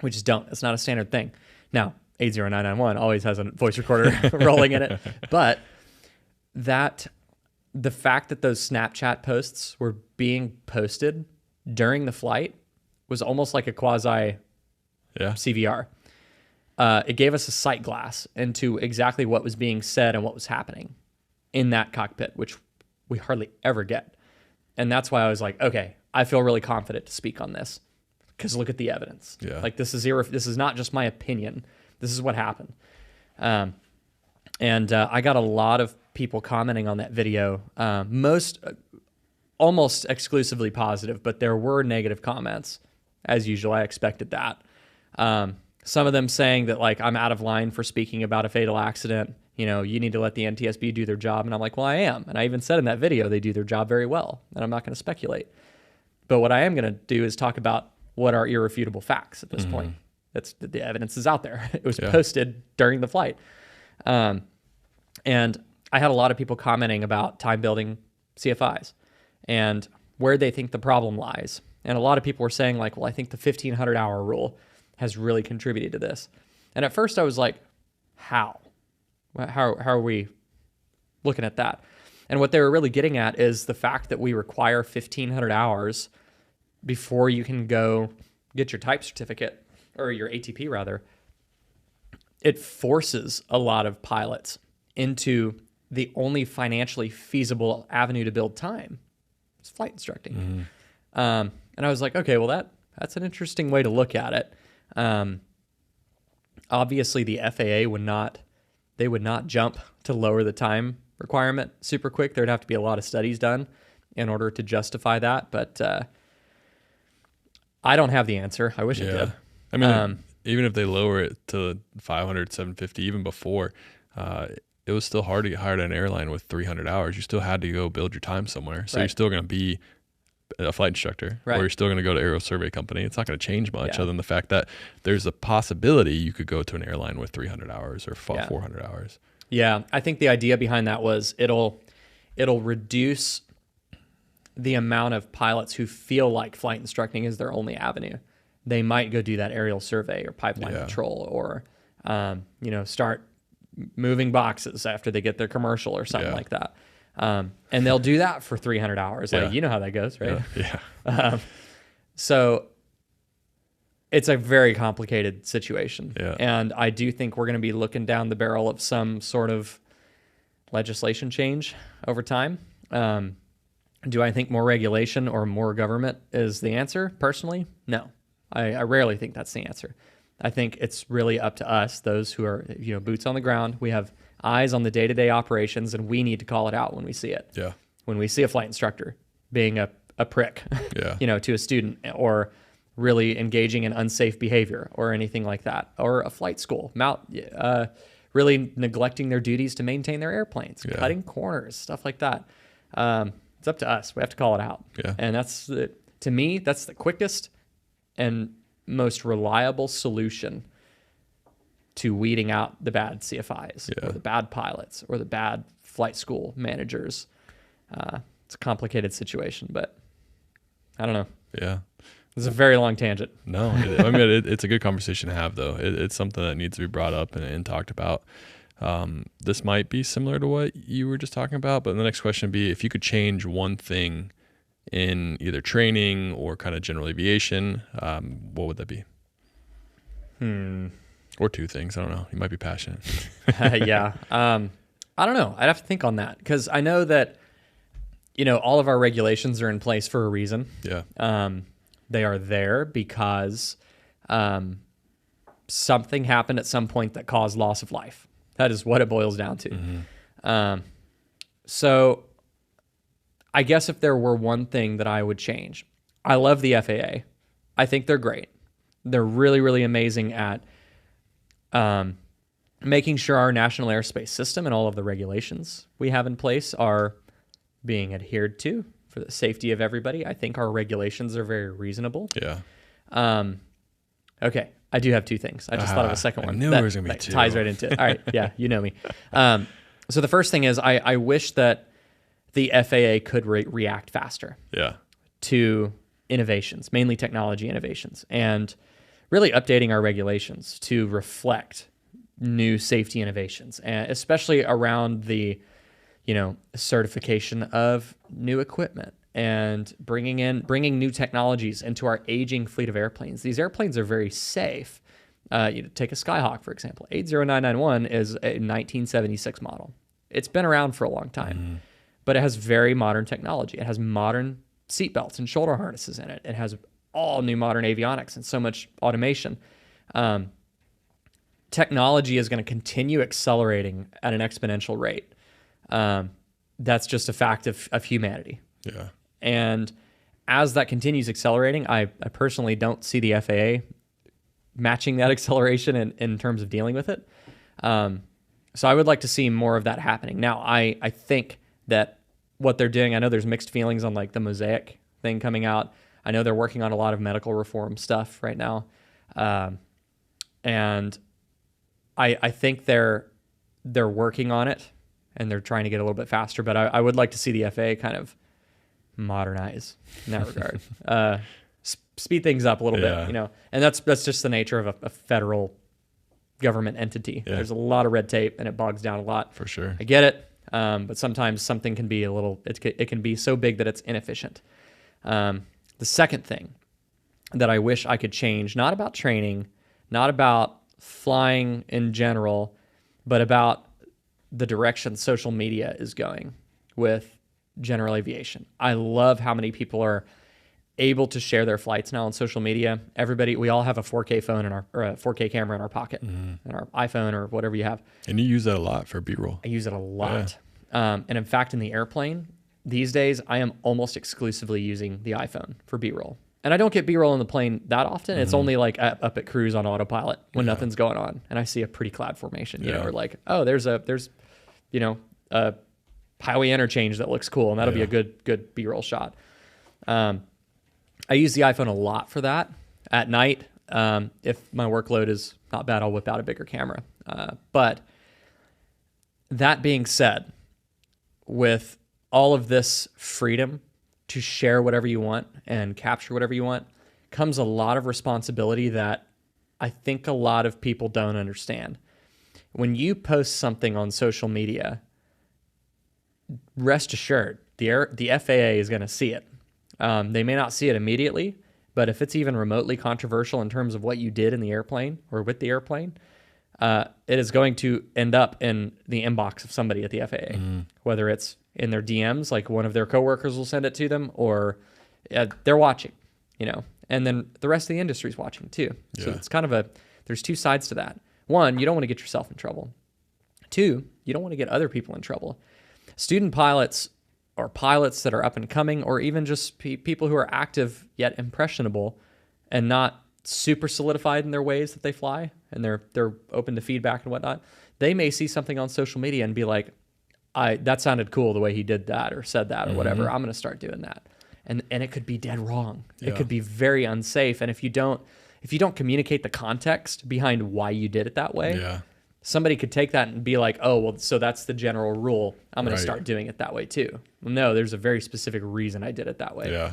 We just don't. It's not a standard thing. Now, 80991 always has a voice recorder rolling in it. But the fact that those Snapchat posts were being posted during the flight was almost like a quasi CVR. It gave us a sight glass into exactly what was being said and what was happening in that cockpit, which we hardly ever get. And that's why I was like, okay, I feel really confident to speak on this, because look at the evidence. Yeah. Like this is not just my opinion. This is what happened. And I got a lot of people commenting on that video, almost exclusively positive, but there were negative comments. As usual, I expected that. Some of them saying that, like, I'm out of line for speaking about a fatal accident. You know, you need to let the NTSB do their job. And I'm like, well, I am. And I even said in that video, they do their job very well. And I'm not going to speculate. But what I am going to do is talk about what are irrefutable facts at this point. That's the evidence is out there. It was posted during the flight. And I had a lot of people commenting about time building CFIs and where they think the problem lies. And a lot of people were saying, like, well, I think the 1,500 hour rule has really contributed to this. And at first I was like, how? How are we looking at that? And what they were really getting at is the fact that we require 1,500 hours before you can go get your type certificate, or your ATP rather. It forces a lot of pilots into the only financially feasible avenue to build time. It's flight instructing. And I was like, okay, well that's an interesting way to look at it. Obviously the FAA would not jump to lower the time requirement super quick. There'd have to be a lot of studies done in order to justify that. But I don't have the answer. I wish I did. I mean, even if they lower it to 500, 750, even before, it was still hard to get hired at an airline with 300 hours. You still had to go build your time somewhere. So Right. you're still going to be a flight instructor, Right. or you're still going to go to aerial survey company. It's not going to change much Yeah. other than the fact that there's a possibility you could go to an airline with 300 hours or 400 hours. Yeah, I think the idea behind that was it'll reduce the amount of pilots who feel like flight instructing is their only avenue. They might go do that aerial survey or pipeline patrol, or start moving boxes after they get their commercial or something like that. And they'll do that for 300 hours. Like, you know how that goes, right? Yeah. So it's a very complicated situation. Yeah. And I do think we're going to be looking down the barrel of some sort of legislation change over time. Do I think more regulation or more government is the answer? Personally, no. I rarely think that's the answer. I think it's really up to us, those who are, boots on the ground. We have eyes on the day-to-day operations, and we need to call it out when we see it. Yeah. When we see a flight instructor being a prick, Yeah. to a student, or really engaging in unsafe behavior or anything like that, or a flight school, really neglecting their duties to maintain their airplanes, cutting corners, stuff like that. It's up to us. We have to call it out. Yeah. And to me, that's the quickest and most reliable solution to weeding out the bad CFIs or the bad pilots or the bad flight school managers. It's a complicated situation, but I don't know. Yeah. It's a very long tangent. No, it's a good conversation to have, though. It's something that needs to be brought up and talked about. This might be similar to what you were just talking about, but the next question would be, if you could change one thing in either training or kind of general aviation, what would that be? Or two things. I don't know. You might be passionate. Yeah. I don't know. I'd have to think on that, because I know that, all of our regulations are in place for a reason. Yeah. They are there because something happened at some point that caused loss of life. That is what it boils down to. Mm-hmm. So I guess if there were one thing that I would change, I love the FAA. I think they're great. They're really, really amazing at making sure our national airspace system and all of the regulations we have in place are being adhered to for the safety of everybody. I think our regulations are very reasonable. Yeah. Okay, I do have two things. I just thought of a second one. I knew there was going to be two. Ties right into it. All right, yeah, you know me. So the first thing is I wish that the FAA could react faster Yeah. to innovations, mainly technology innovations, and really updating our regulations to reflect new safety innovations, and especially around the, certification of new equipment and bringing new technologies into our aging fleet of airplanes. These airplanes are very safe. Take a Skyhawk, for example. 80991 is a 1976 model. It's been around for a long time, but it has very modern technology. It has modern seatbelts and shoulder harnesses in it. It has all new modern avionics and so much automation. Technology is going to continue accelerating at an exponential rate. That's just a fact of humanity. Yeah. And as that continues accelerating, I personally don't see the FAA matching that acceleration in terms of dealing with it. So I would like to see more of that happening. Now, I think that what they're doing, I know there's mixed feelings on like the Mosaic thing coming out. I know they're working on a lot of medical reform stuff right now. And I think they're working on it and they're trying to get a little bit faster, but I would like to see the FAA kind of modernize in that regard. Speed things up a little bit, and that's just the nature of a federal government entity. Yeah. There's a lot of red tape and it bogs down a lot. For sure. I get it. But sometimes something can be it can be so big that it's inefficient. The second thing that I wish I could change, not about training, not about flying in general, but about the direction social media is going with general aviation. I love how many people are able to share their flights now on social media. We all have a 4K phone or a 4K camera in our pocket, in our iPhone or whatever you have. And you use that a lot for B-roll. I use it a lot. Yeah. And in fact, in the airplane these days, I am almost exclusively using the iPhone for B-roll. And I don't get B-roll in the plane that often. It's only like up at cruise on autopilot when nothing's going on, and I see a pretty cloud formation. You know, or like, oh, there's you know, a highway interchange that looks cool, and that'll be a good B-roll shot. I use the iPhone a lot for that. At night, if my workload is not bad, I'll whip out a bigger camera. But that being said, with all of this freedom to share whatever you want and capture whatever you want, comes a lot of responsibility that I think a lot of people don't understand. When you post something on social media, rest assured, the FAA is going to see it. They may not see it immediately, but if it's even remotely controversial in terms of what you did in the airplane or with the airplane, it is going to end up in the inbox of somebody at the FAA, whether it's in their DMs, like one of their coworkers will send it to them, or they're watching, you know, and then the rest of the industry is watching too. So it's kind of there's two sides to that. One, you don't want to get yourself in trouble. Two, you don't want to get other people in trouble. Student pilots or pilots that are up and coming, or even just people who are active yet impressionable and not super solidified in their ways that they fly, and they're open to feedback and whatnot, they may see something on social media and be like, that sounded cool the way he did that or said that or whatever. I'm going to start doing that. And it could be dead wrong. It could be very unsafe. And if you don't communicate the context behind why you did it that way, somebody could take that and be like, oh, well, so that's the general rule. I'm going to start doing it that way too. Well, no, there's a very specific reason I did it that way. Yeah.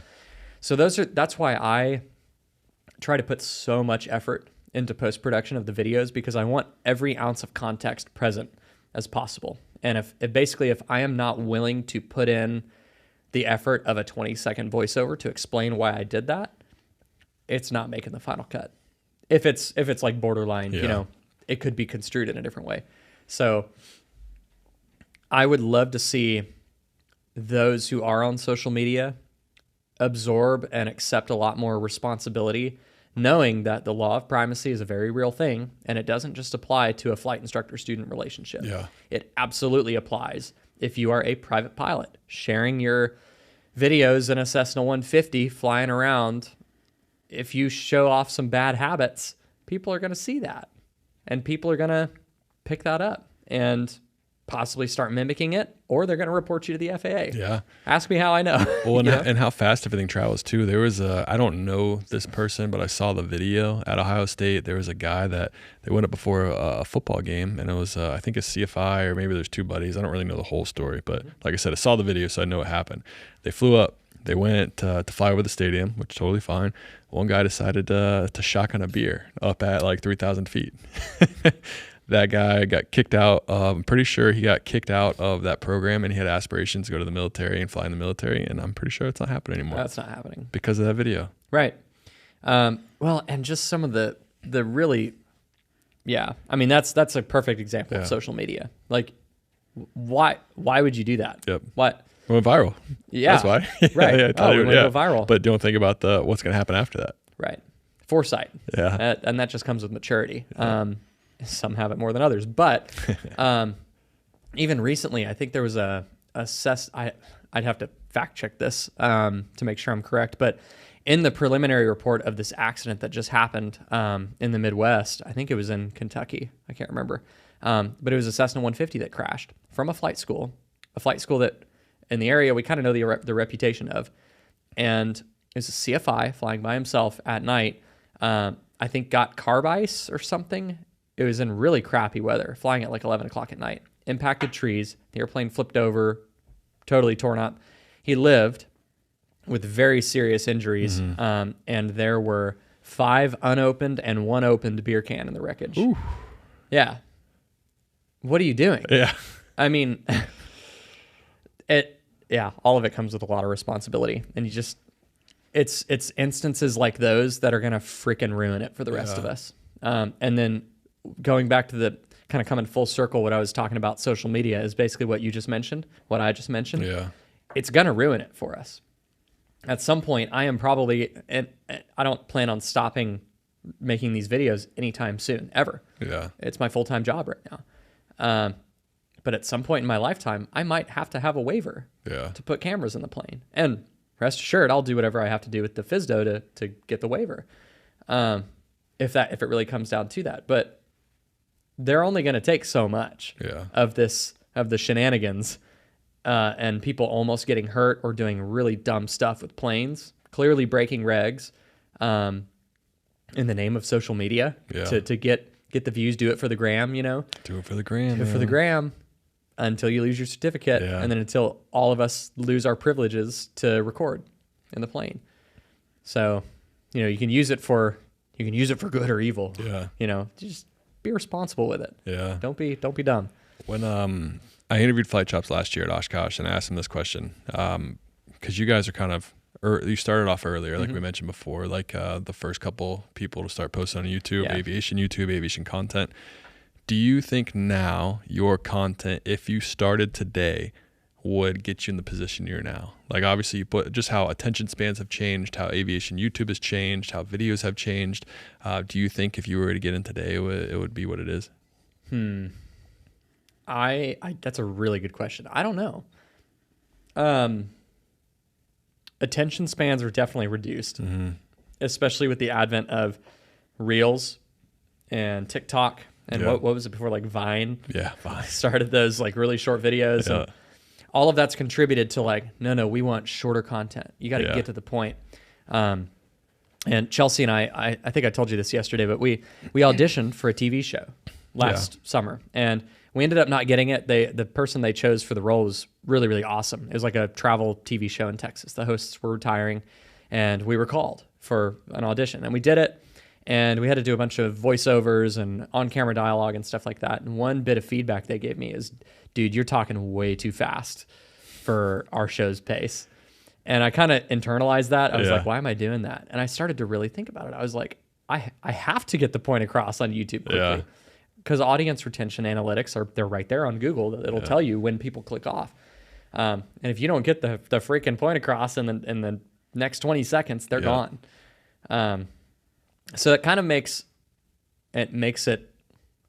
So that's why I try to put so much effort into post-production of the videos, because I want every ounce of context present as possible. And if I am not willing to put in the effort of a 20-second voiceover to explain why I did that, it's not making the final cut. If it's like borderline, you know, it could be construed in a different way. So I would love to see those who are on social media absorb and accept a lot more responsibility, knowing that the law of primacy is a very real thing, and it doesn't just apply to a flight instructor-student relationship. It absolutely applies if you are a private pilot sharing your videos in a Cessna 150 flying around. If you show off some bad habits, people are going to see that, and people are going to pick that up and possibly start mimicking it, or they're going to report you to the FAA. Yeah. Ask me how I know. Well, and how fast everything travels too. There was I don't know this person, but I saw the video at Ohio State. There was a guy that they went up before a football game, and it was, I think a CFI, or maybe there's two buddies. I don't really know the whole story, but like I said, I saw the video, so I know what happened. They flew up. They went to fly over the stadium, which is totally fine. One guy decided to shotgun a beer up at like 3,000 feet. That guy got kicked out. I'm pretty sure he got kicked out of that program, and he had aspirations to go to the military and fly in the military. And I'm pretty sure it's not happening anymore. That's not happening because of that video. Right. Well, and just some of the really, I mean, that's a perfect example of social media. Like, why would you do that? Yep. What? It went viral. Yeah. That's why. Right. It went viral. But don't think about what's going to happen after that. Right. Foresight. Yeah. And that just comes with maturity. Yeah. Some have it more than others, but even recently, I think there was I'd have to fact check this to make sure I'm correct, but in the preliminary report of this accident that just happened in the Midwest, I think it was in Kentucky, I can't remember, but it was a Cessna 150 that crashed from a flight school that in the area we kind of know the reputation of, and it was a CFI flying by himself at night. I think got carb ice or something. It was in really crappy weather, flying at like 11 o'clock at night. Impacted trees. The airplane flipped over, totally torn up. He lived with very serious injuries, and there were 5 unopened and 1 opened beer can in the wreckage. Ooh. Yeah. What are you doing? Yeah. I mean, all of it comes with a lot of responsibility, and you just, it's instances like those that are going to freaking ruin it for the rest of us. And then going back to the kind of coming full circle, what I was talking about social media is basically what you just mentioned, what I just mentioned. Yeah. It's going to ruin it for us. At some point, I am probably, and I don't plan on stopping making these videos anytime soon, ever. Yeah. It's my full-time job right now. But at some point in my lifetime, I might have to have a waiver to put cameras in the plane. And rest assured, I'll do whatever I have to do with the FSDO to get the waiver. If it really comes down to that. But they're only going to take so much of the shenanigans and people almost getting hurt or doing really dumb stuff with planes, clearly breaking regs in the name of social media to get the views, do it for the gram, Do it for the gram. Do it for the gram until you lose your certificate and then until all of us lose our privileges to record in the plane. So, you can use it for good or evil. Yeah. Just be responsible with it. Yeah. Don't be dumb. When I interviewed Flight Chops last year at Oshkosh and I asked them this question, because you guys are kind of, you started off earlier, like we mentioned before, like the first couple people to start posting on YouTube, aviation content. Do you think now your content, if you started today, would get you in the position you're now? Like obviously, but just how attention spans have changed, how aviation YouTube has changed, how videos have changed. Do you think if you were to get in today, it would be what it is? That's a really good question. I don't know. Attention spans are definitely reduced, especially with the advent of Reels and TikTok and what was it before, like Vine? Yeah, Vine started those like really short videos. Yeah. And all of that's contributed to like, no, we want shorter content. You got to get to the point. And Chelsea and I think I told you this yesterday, but we auditioned for a TV show last summer, and we ended up not getting it. The person they chose for the role was really, really awesome. It was like a travel TV show in Texas. The hosts were retiring, and we were called for an audition, and we did it. And we had to do a bunch of voiceovers and on-camera dialogue and stuff like that. And one bit of feedback they gave me is, dude, you're talking way too fast for our show's pace. And I kind of internalized that. I was like, why am I doing that? And I started to really think about it. I was like, I have to get the point across on YouTube quickly. Because audience retention analytics they're right there on Google. It'll tell you when people click off. And if you don't get the freaking point across in the next 20 seconds, they're gone. So it kind of makes it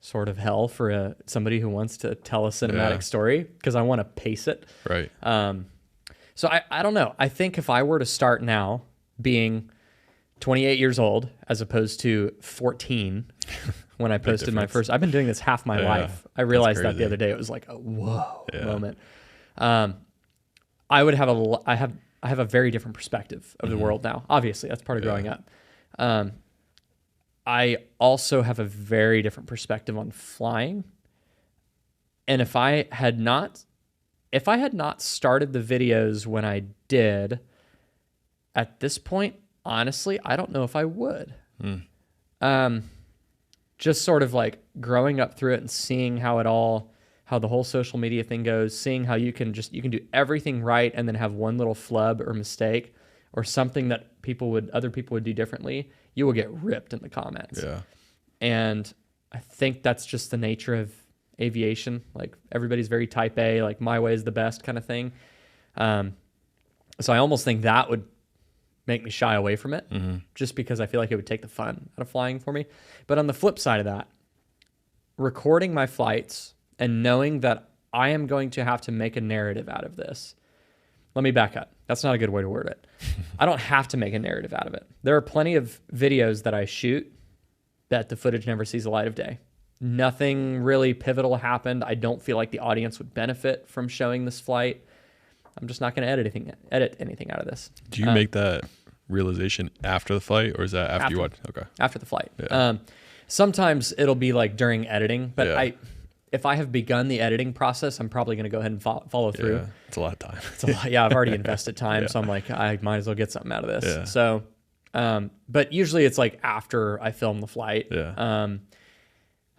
sort of hell for somebody who wants to tell a cinematic story, because I want to pace it. Right. So I don't know. I think if I were to start now, being 28 years old as opposed to 14 when I posted my first, I've been doing this half my life. I realized that the other day. It was like a whoa moment. I would have I have a very different perspective of the world now. Obviously, that's part of growing up. I also have a very different perspective on flying. And if I had not started the videos when I did, at this point, honestly, I don't know if I would. Just sort of like growing up through it and seeing how the whole social media thing goes, seeing how you can do everything right and then have one little flub or mistake or something that other people would do differently, you will get ripped in the comments. Yeah. And I think that's just the nature of aviation. Like everybody's very type A, like my way is the best kind of thing. So I almost think that would make me shy away from it, just because I feel like it would take the fun out of flying for me. But on the flip side of that, recording my flights and knowing that I am going to have to make a narrative out of this. Let me back up. That's not a good way to word it. I don't have to make a narrative out of it. There are plenty of videos that I shoot that the footage never sees the light of day. Nothing really pivotal happened. I don't feel like the audience would benefit from showing this flight. I'm just not going to edit anything out of this. Do you make that realization after the flight, or is that after you watch? Okay. After the flight. Yeah. Sometimes it'll be like during editing, but if I have begun the editing process, I'm probably going to go ahead and follow through. Yeah, it's a lot of time. It's a lot, I've already invested time, so I'm like, I might as well get something out of this. Yeah. So, but usually it's like after I film the flight,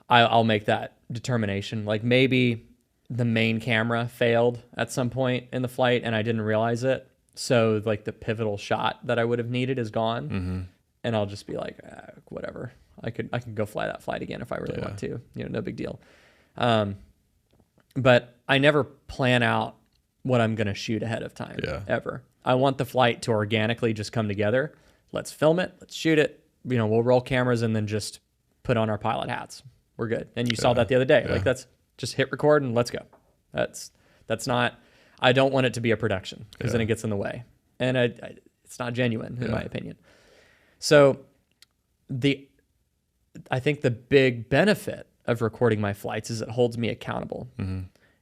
I'll make that determination. Like maybe the main camera failed at some point in the flight and I didn't realize it. So like the pivotal shot that I would have needed is gone. And I'll just be like, whatever. I could go fly that flight again if I really want to. No big deal. But I never plan out what I'm going to shoot ahead of time, ever. I want the flight to organically just come together. Let's film it. Let's shoot it. We'll roll cameras and then just put on our pilot hats. We're good. And you saw that the other day. Like that's just hit record and let's go. That's not, I don't want it to be a production because then it gets in the way. and it's not genuine in my opinion. So I think the big benefit of recording my flights is it holds me accountable.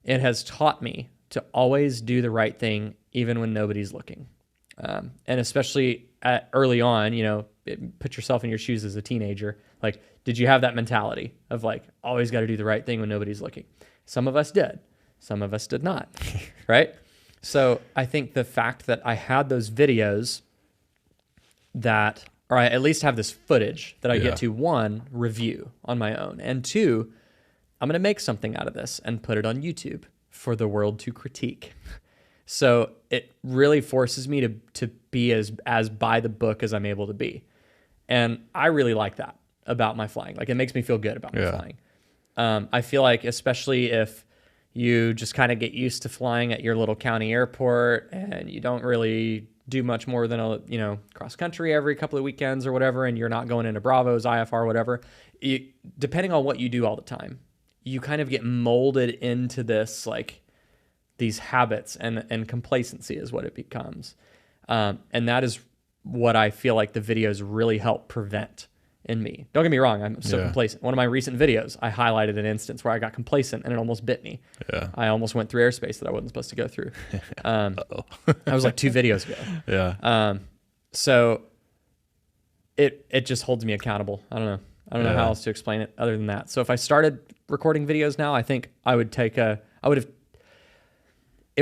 It has taught me to always do the right thing even when nobody's looking. And especially early on, you know, put yourself in your shoes as a teenager. Like, did you have that mentality of like, always got to do the right thing when nobody's looking? Some of us did. Some of us did not, right? So I think the fact that I had those videos or I at least have this footage that I get to, one, review on my own, and two, I'm going to make something out of this and put it on YouTube for the world to critique. So it really forces me to be as by the book as I'm able to be. And I really like that about my flying. Like, it makes me feel good about my flying. I feel like, especially if you just kind of get used to flying at your little county airport and you don't really do much more than cross country every couple of weekends or whatever, and you're not going into Bravos, IFR, whatever, depending on what you do all the time, you kind of get molded into this, like, these habits, and complacency is what it becomes. And that is what I feel like the videos really help prevent in me. Don't get me wrong, I'm so complacent. One of my recent videos, I highlighted an instance where I got complacent and it almost bit me. I almost went through airspace that I wasn't supposed to go through. That was like 2 videos ago. So it just holds me accountable. I don't know how else to explain it other than that. So if I started recording videos now, I think it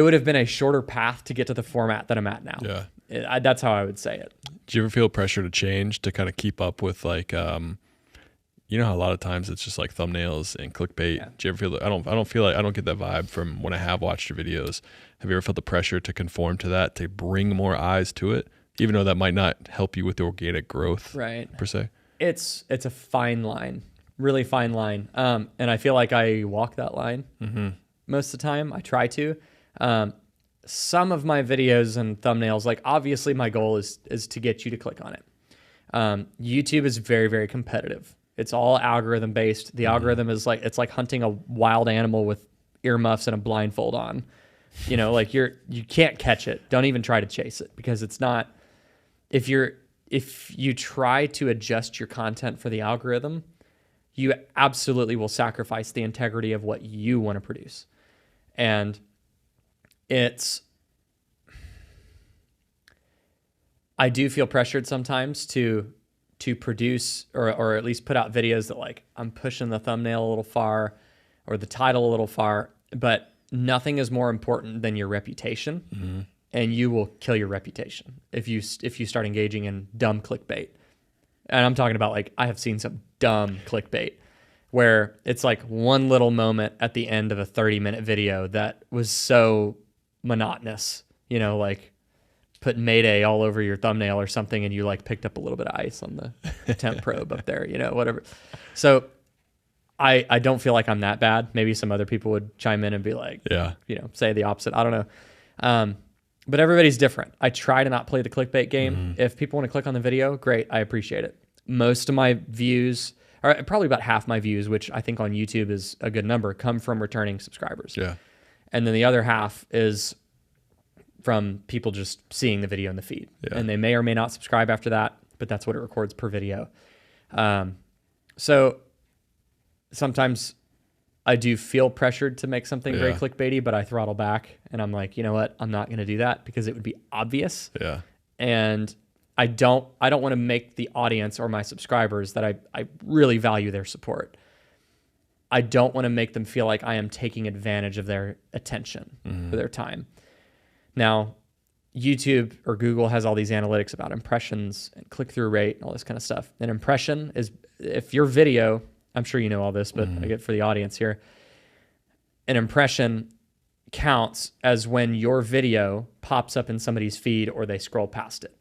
would have been a shorter path to get to the format that I'm at now. That's how I would say it. Do you ever feel pressure to change, to kind of keep up with, like, you know how a lot of times it's just like thumbnails and clickbait? Do you ever feel I don't feel like, I don't get that vibe from when I have watched your videos. Have you ever felt the pressure to conform to that, to bring more eyes to it, even though that might not help you with the organic growth, per se? It's a fine line, really fine line. And I feel like I walk that line most of the time. I try to. Some of my videos and thumbnails, like, obviously my goal is to get you to click on it. YouTube is very, very competitive. It's all algorithm based. The algorithm is like, it's like hunting a wild animal with earmuffs and a blindfold on. You know, like, you can't catch it. Don't even try to chase it, because it's not, if you try to adjust your content for the algorithm, you absolutely will sacrifice the integrity of what you want to produce. And I do feel pressured sometimes to produce or at least put out videos that, like, I'm pushing the thumbnail a little far or the title a little far, but nothing is more important than your reputation, and you will kill your reputation if you start engaging in dumb clickbait. And I'm talking about, like, I have seen some dumb clickbait where it's like one little moment at the end of a 30-minute video that was so monotonous, you know, like put Mayday all over your thumbnail or something, and you like picked up a little bit of ice on the temp probe up there, you know, whatever. So I don't feel like I'm that bad. Maybe some other people would chime in and be like, you know, say the opposite. I don't know. But everybody's different. I try to not play the clickbait game. If people want to click on the video, great. I appreciate it. Most of my views, or probably about half my views, which I think on YouTube is a good number, come from returning subscribers. And then the other half is from people just seeing the video in the feed. And they may or may not subscribe after that, but that's what it records per video. So sometimes I do feel pressured to make something very clickbaity, but I throttle back and I'm like, you know what? I'm not going to do that because it would be obvious. And I don't want to make the audience or my subscribers that I really value their support. I don't want to make them feel like I am taking advantage of their attention or their time. Now, YouTube or Google has all these analytics about impressions and click-through rate and all this kind of stuff. An impression is, if your video, I'm sure you know all this, but I get for the audience here, an impression counts as when your video pops up in somebody's feed or they scroll past it.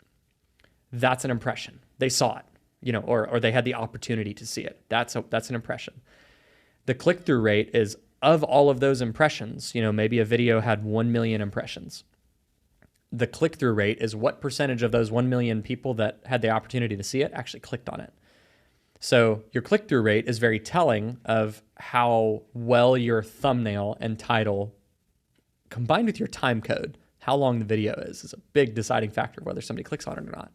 That's an impression. They saw it, you know, or they had the opportunity to see it. That's an impression. The click-through rate is, of all of those impressions, you know, maybe a video had 1 million impressions. The click-through rate is what percentage of those 1 million people that had the opportunity to see it actually clicked on it. So your click-through rate is very telling of how well your thumbnail and title, combined with your time code, how long the video is a big deciding factor of whether somebody clicks on it or not.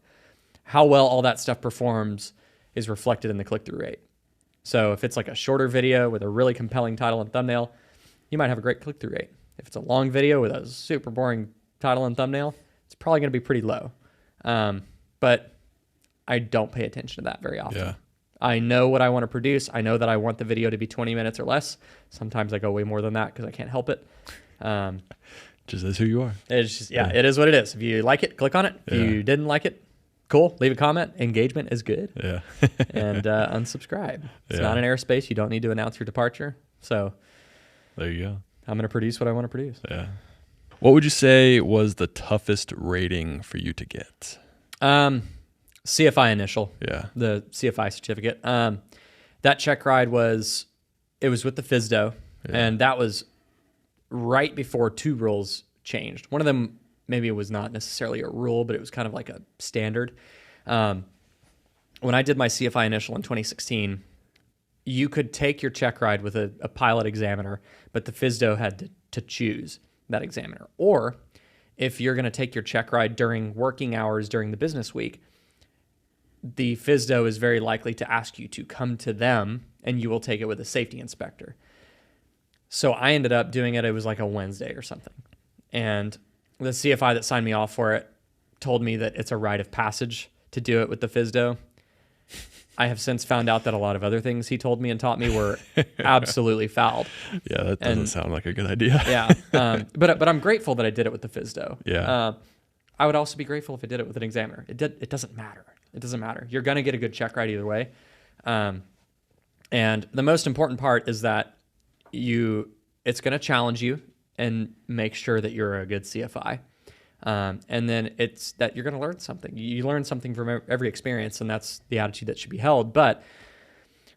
How well all that stuff performs is reflected in the click-through rate. So if it's like a shorter video with a really compelling title and thumbnail, you might have a great click-through rate. If it's a long video with a super boring title and thumbnail, it's probably going to be pretty low. But I don't pay attention to that very often. Yeah. I know what I want to produce. I know that I want the video to be 20 minutes or less. Sometimes I go way more than that because I can't help it. Just is who you are. It's just, it is what it is. If you like it, click on it. If you didn't like it, cool. Leave a comment. Engagement is good. Yeah. And unsubscribe. It's not an airspace. You don't need to announce your departure. So there you go. I'm going to produce what I want to produce. Yeah. What would you say was the toughest rating for you to get? CFI initial. Yeah. The CFI certificate. That check ride was with the FSDO, and that was right before 2 rules changed. One of them, maybe it was not necessarily a rule, but it was kind of like a standard. When I did my CFI initial in 2016, you could take your check ride with a pilot examiner, but the FSDO had to choose that examiner. Or if you're going to take your check ride during working hours during the business week, the FSDO is very likely to ask you to come to them and you will take it with a safety inspector. So I ended up doing it. It was like a Wednesday or something. And the CFI that signed me off for it told me that it's a rite of passage to do it with the FSDO. I have since found out that a lot of other things he told me and taught me were absolutely fouled. Yeah, that doesn't sound like a good idea. Yeah, but I'm grateful that I did it with the FSDO. Yeah. I would also be grateful if I did it with an examiner. It doesn't matter. It doesn't matter. You're going to get a good check ride either way. And the most important part is that it's going to challenge you and make sure that you're a good CFI. And then it's that you're going to learn something. You learn something from every experience, and that's the attitude that should be held. But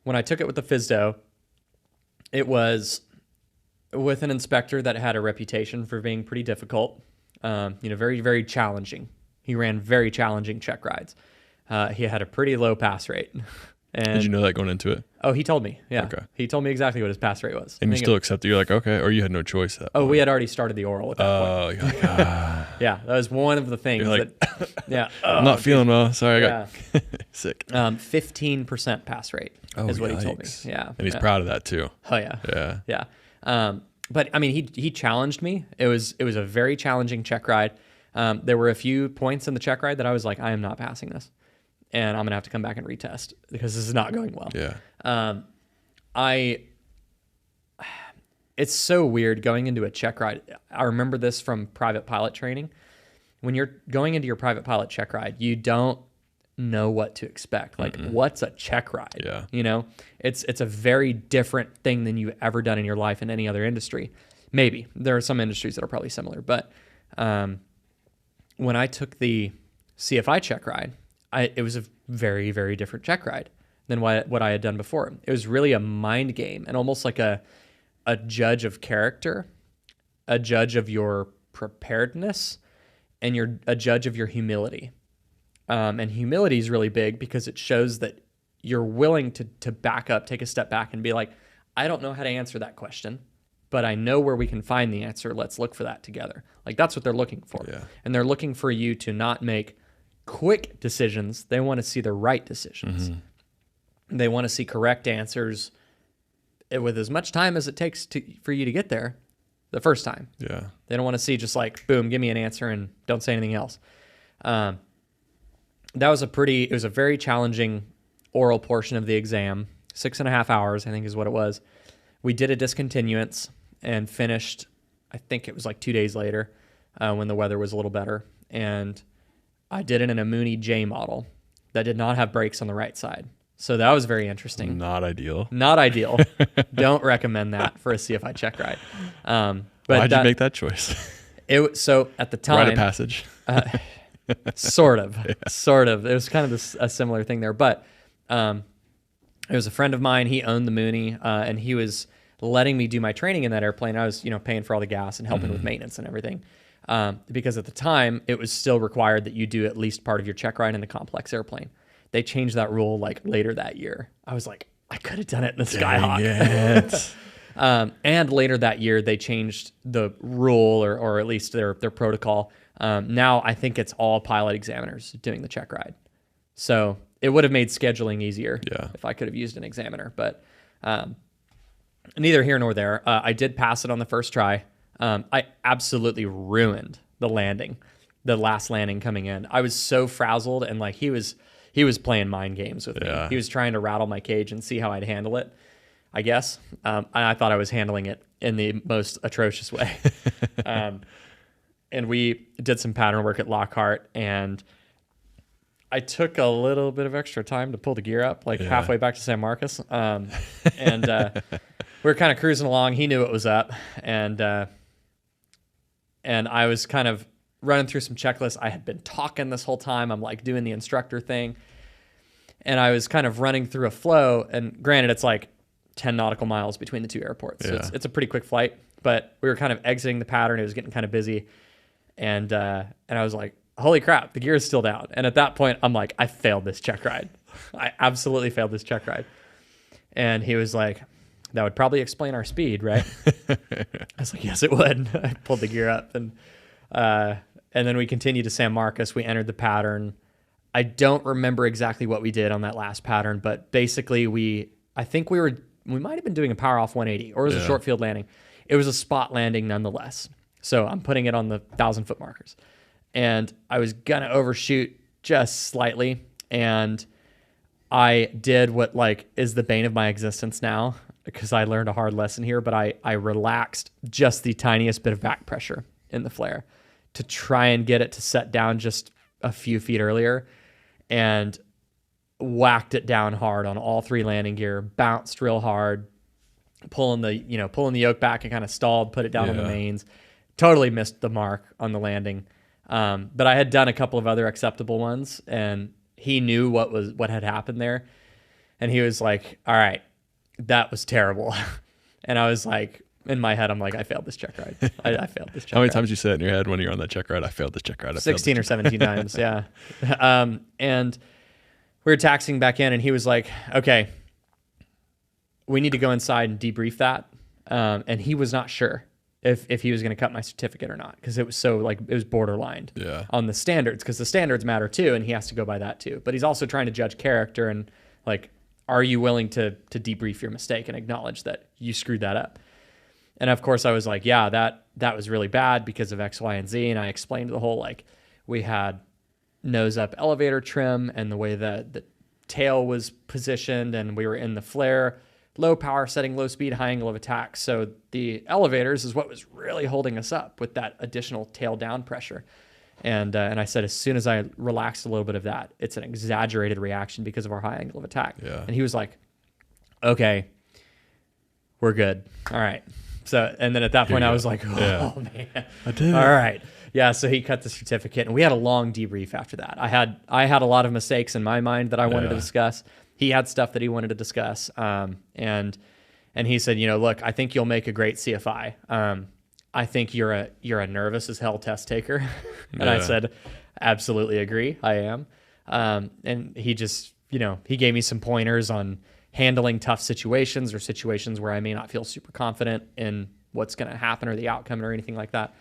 when I took it with the FSDO, it was with an inspector that had a reputation for being pretty difficult, very, very challenging. He ran very challenging check rides. He had a pretty low pass rate. And did you know that going into it? Oh, he told me. Yeah. Okay. He told me exactly what his pass rate was. And you still accepted? You're like, okay, or you had no choice at that point? We had already started the oral at that point. You're like, Yeah, that was one of the things I'm not feeling well. Sorry, I got sick. 15% pass rate is what he told me. Yeah. And he's proud of that too. Oh, yeah. Yeah. Yeah. But I mean, he challenged me. It was a very challenging check ride. There were a few points in the check ride that I was like, I am not passing this. And I'm going to have to come back and retest because this is not going well. Yeah. It's so weird going into a check ride. I remember this from private pilot training. When you're going into your private pilot check ride, you don't know what to expect. Like, what's a check ride? Yeah. It's a very different thing than you've ever done in your life in any other industry. Maybe. There are some industries that are probably similar. But when I took the CFI check ride, it was a very, very different check ride than what I had done before. It was really a mind game and almost like a judge of character, a judge of your preparedness, and a judge of your humility. And humility is really big because it shows that you're willing to back up, take a step back and be like, I don't know how to answer that question, but I know where we can find the answer. Let's look for that together. Like, that's what they're looking for. Yeah. And they're looking for you to not make quick decisions. They want to see the right decisions. They want to see correct answers with as much time as it takes for you to get there the first time. Yeah. They don't want to see just like, boom, give me an answer and don't say anything else. It was a very challenging oral portion of the exam. 6.5 hours, I think is what it was. We did a discontinuance and finished, I think it was like 2 days later when the weather was a little better. And I did it in a Mooney J model that did not have brakes on the right side. So that was very interesting. Not ideal. Not ideal. Don't recommend that for a CFI check ride. But why'd you make that choice? So at the time, rite of passage. Sort of. It was kind of a similar thing there. But it was a friend of mine. He owned the Mooney, and he was letting me do my training in that airplane. I was, paying for all the gas and helping with maintenance and everything. Because at the time, it was still required that you do at least part of your check ride in a complex airplane. They changed that rule like later that year. I was like, I could have done it in the Skyhawk. And later that year, they changed the rule or at least their protocol. Now I think it's all pilot examiners doing the check ride. So it would have made scheduling easier if I could have used an examiner. But neither here nor there. I did pass it on the first try. I absolutely ruined the landing, the last landing coming in. I was so frazzled, and like he was playing mind games with me. He was trying to rattle my cage and see how I'd handle it, I guess. And I thought I was handling it in the most atrocious way. And we did some pattern work at Lockhart, and I took a little bit of extra time to pull the gear up, like halfway back to San Marcos. And we were kind of cruising along. He knew it was up, and I was kind of running through some checklists. I had been talking this whole time. I'm like doing the instructor thing, and I was kind of running through a flow. And granted, it's like 10 nautical miles between the two airports. So it's a pretty quick flight, but we were kind of exiting the pattern. It was getting kind of busy. And I was like, holy crap, the gear is still down. And at that point, I'm like, I failed this check ride. I absolutely failed this check ride. And he was like, that would probably explain our speed, right? I was like, yes, it would. I pulled the gear up, and then we continued to San Marcos. We entered the pattern. I don't remember exactly what we did on that last pattern, but basically I think we might have been doing a power off 180, or it was a short field landing. It was a spot landing nonetheless. So I'm putting it on the 1,000-foot markers. And I was going to overshoot just slightly. And I did what like is the bane of my existence now, because I learned a hard lesson here, but I relaxed just the tiniest bit of back pressure in the flare to try and get it to set down just a few feet earlier, and whacked it down hard on all three landing gear, bounced real hard, pulling the yoke back and kind of stalled, put it down on the mains. Totally missed the mark on the landing. But I had done a couple of other acceptable ones, and he knew what had happened there. And he was like, all right, that was terrible. And I was like, in my head, I'm like, I failed this check ride. I failed this check ride. How many times you say it in your head when you're on that check ride? I failed this check ride. 16 or 17 times, yeah. And we were taxiing back in, and he was like, okay, we need to go inside and debrief that. And he was not sure if he was going to cut my certificate or not, because it was so like it was borderline on the standards, because the standards matter too, and he has to go by that too. But he's also trying to judge character and like, are you willing to debrief your mistake and acknowledge that you screwed that up? And of course I was like, yeah, that was really bad because of X, Y, and Z. And I explained the whole, like, we had nose up elevator trim and the way that the tail was positioned, and we were in the flare, low power setting, low speed, high angle of attack. So the elevators is what was really holding us up with that additional tail down pressure. And I said, as soon as I relaxed a little bit of that, it's an exaggerated reaction because of our high angle of attack. And he was like, okay, we're good. All right. So, and then at that point I was like, oh man, I did. All right. Yeah. So he cut the certificate, and we had a long debrief after that. I had a lot of mistakes in my mind that I wanted to discuss. He had stuff that he wanted to discuss. And he said, look, I think you'll make a great CFI. I think you're a nervous as hell test taker. And I said, absolutely agree. I am. And he just, he gave me some pointers on handling tough situations, or situations where I may not feel super confident in what's going to happen or the outcome or anything like that.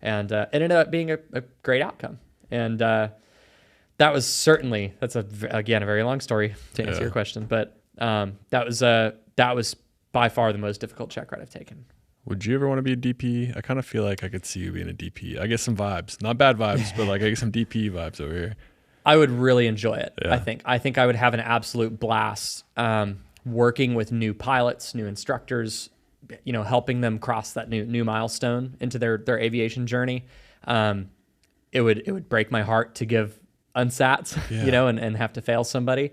And it ended up being a great outcome. And that was certainly, again, a very long story to answer your question, but that was by far the most difficult check ride I've taken. Would you ever want to be a DP? I kind of feel like I could see you being a DP. I get some vibes, not bad vibes, but like I get some DP vibes over here. I would really enjoy it. I think I would have an absolute blast working with new pilots, new instructors, helping them cross that new milestone into their aviation journey. It would break my heart to give unsats, and have to fail somebody.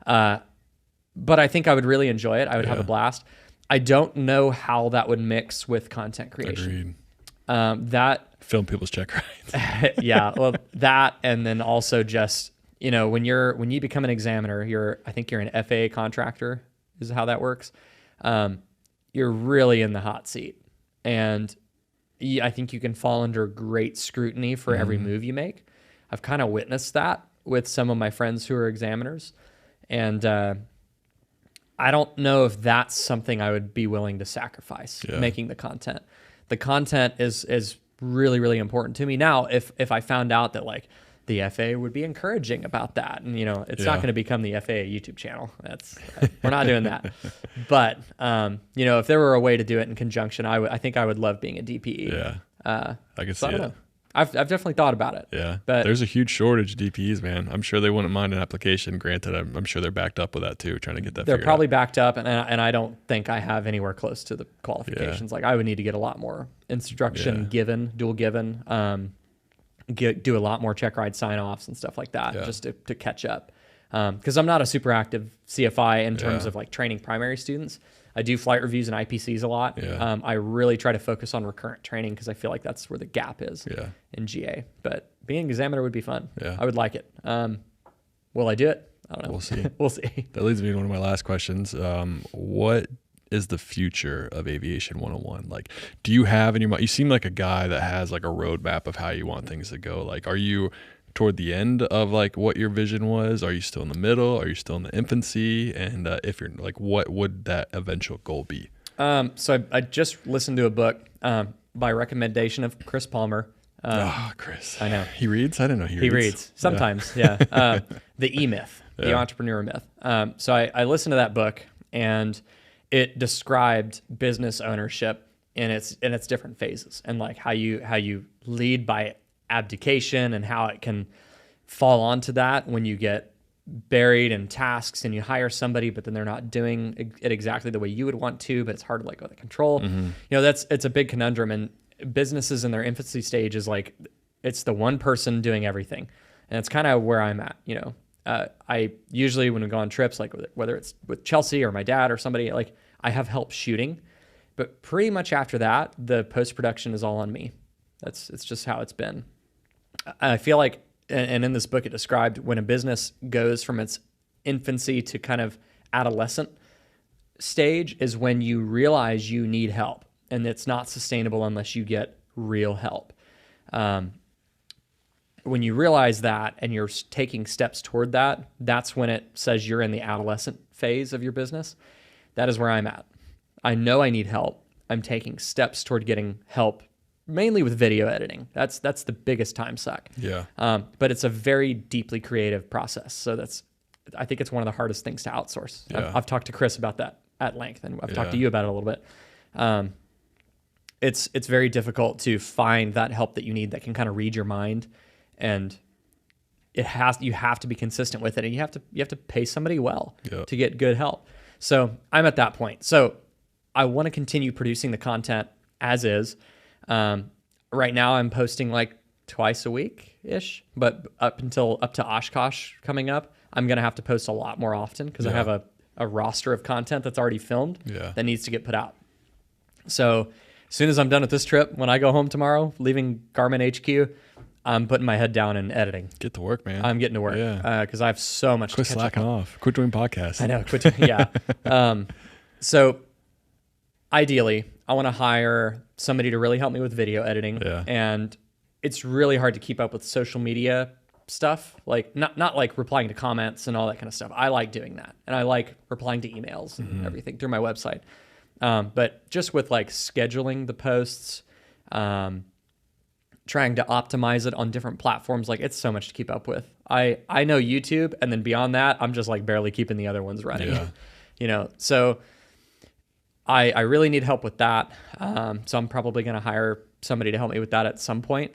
But I think I would really enjoy it. I would have a blast. I don't know how that would mix with content creation. Agreed. That film people's check rides. Well, that, and then also just, when you become an examiner, I think you're an FAA contractor is how that works. You're really in the hot seat, and I think you can fall under great scrutiny for every move you make. I've kind of witnessed that with some of my friends who are examiners, and I don't know if that's something I would be willing to sacrifice, making the content. The content is really, really important to me. Now, if I found out that like the FAA would be encouraging about that, and it's not going to become the FAA YouTube channel. We're not doing that. But if there were a way to do it in conjunction, I think I would love being a DPE. Yeah, I can see it. I've definitely thought about it. Yeah, but there's a huge shortage of DPEs, man. I'm sure they wouldn't mind an application. Granted, I'm sure they're backed up with that too, trying to get that. They're probably backed up, and I don't think I have anywhere close to the qualifications. Like I would need to get a lot more instruction given, dual given, do a lot more check ride sign offs and stuff like that just to catch up. Because I'm not a super active CFI in terms of like training primary students. I do flight reviews and IPCs a lot. Yeah. I really try to focus on recurrent training because I feel like that's where the gap is in GA. But being an examiner would be fun. Yeah. I would like it. Will I do it? I don't know. We'll see. We'll see. That leads me to one of my last questions. What is the future of Aviation 101? Like, do you have in your mind, you seem like a guy that has like a roadmap of how you want things to go. Like, are you toward the end of like what your vision was? Are you still in the middle? Are you still in the infancy? And if you're like, what would that eventual goal be? So I just listened to a book by recommendation of Chris Palmer. Chris. I know. He reads? I didn't know he reads. Sometimes, The E-Myth, the entrepreneur myth. So I listened to that book, and it described business ownership in its different phases, and like how you lead by abdication, and how it can fall onto that when you get buried in tasks and you hire somebody, but then they're not doing it exactly the way you would want to, but it's hard to let go of the control. It's a big conundrum, and businesses in their infancy stage is like, it's the one person doing everything. And it's kind of where I'm at. I usually, when we go on trips, like whether it's with Chelsea or my dad or somebody, like I have help shooting, but pretty much after that, the post-production is all on me. It's just how it's been. I feel like, and in this book, it described when a business goes from its infancy to kind of adolescent stage is when you realize you need help, and it's not sustainable unless you get real help. When you realize that and you're taking steps toward that, that's when it says you're in the adolescent phase of your business. That is where I'm at. I know I need help. I'm taking steps toward getting help, mainly with video editing. That's the biggest time suck. Yeah. But it's a very deeply creative process. So I think it's one of the hardest things to outsource. Yeah. I've talked to Chris about that at length, and I've talked to you about it a little bit. It's very difficult to find that help that you need that can kind of read your mind, and you have to be consistent with it, and you have to pay somebody well to get good help. So I'm at that point. So I want to continue producing the content as is. Right now I'm posting like twice a week ish, but up to Oshkosh coming up, I'm going to have to post a lot more often because I have a roster of content that's already filmed that needs to get put out. So as soon as I'm done with this trip, when I go home tomorrow, leaving Garmin HQ, I'm putting my head down and editing. Get to work, man. I'm getting to work because I have so much Quit to catch slacking up on. off. Quit doing podcasts. I know. So ideally, I want to hire somebody to really help me with video editing. Yeah. And it's really hard to keep up with social media stuff. Like not like replying to comments and all that kind of stuff. I like doing that. And I like replying to emails and everything through my website. But just with like scheduling the posts, trying to optimize it on different platforms, like it's so much to keep up with. I know YouTube, and then beyond that, I'm just like barely keeping the other ones running. So I really need help with that. So I'm probably going to hire somebody to help me with that at some point.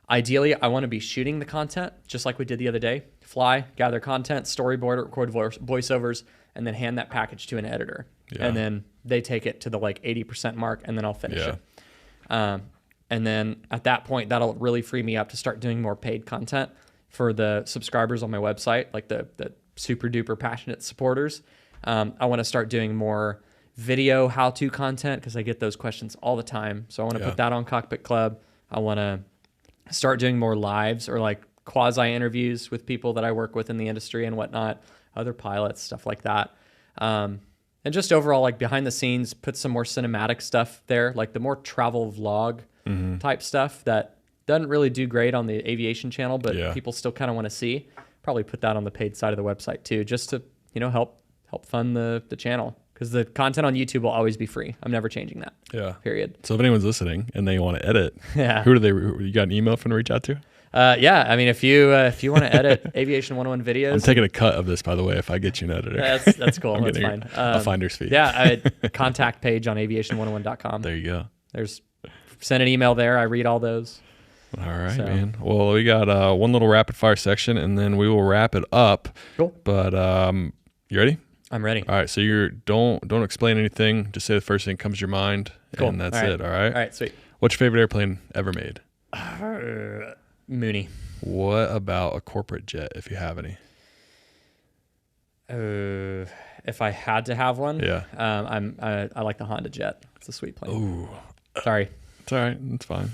Ideally, I want to be shooting the content just like we did the other day. Fly, gather content, storyboard, record voiceovers, and then hand that package to an editor. And then they take it to the like 80% mark, and then I'll finish it. And then at that point, that'll really free me up to start doing more paid content for the subscribers on my website, like the super duper passionate supporters. I want to start doing more video how-to content because I get those questions all the time. So I want to put that on Cockpit Club. I want to start doing more lives or like quasi interviews with people that I work with in the industry and whatnot, other pilots, stuff like that. And just overall, like behind the scenes, put some more cinematic stuff there, like the more travel vlog type stuff that doesn't really do great on the aviation channel, but people still kind of want to see. Probably put that on the paid side of the website too, just to, help help fund the channel, because the content on YouTube will always be free. I'm never changing that. Yeah. Period. So if anyone's listening and they want to edit, Yeah. you got an email for them to reach out to? Yeah, I mean, if you want to edit Aviation 101 videos, I'm taking a cut of this, by the way, if I get you an editor. That's cool. That's fine. A finder's fee. Yeah, contact page on aviation101.com. There you go. Send an email there. I read all those. All right, man. Well, we got one little rapid fire section, and then we will wrap it up. Cool. But you ready? I'm ready. All right. So don't explain anything. Just say the first thing that comes to your mind, cool. And that's it. All right. All right. Sweet. What's your favorite airplane ever made? Mooney. What about a corporate jet, if you have any? If I had to have one, yeah. I like the Honda Jet. It's a sweet plane. Ooh. Sorry. It's all right. It's fine.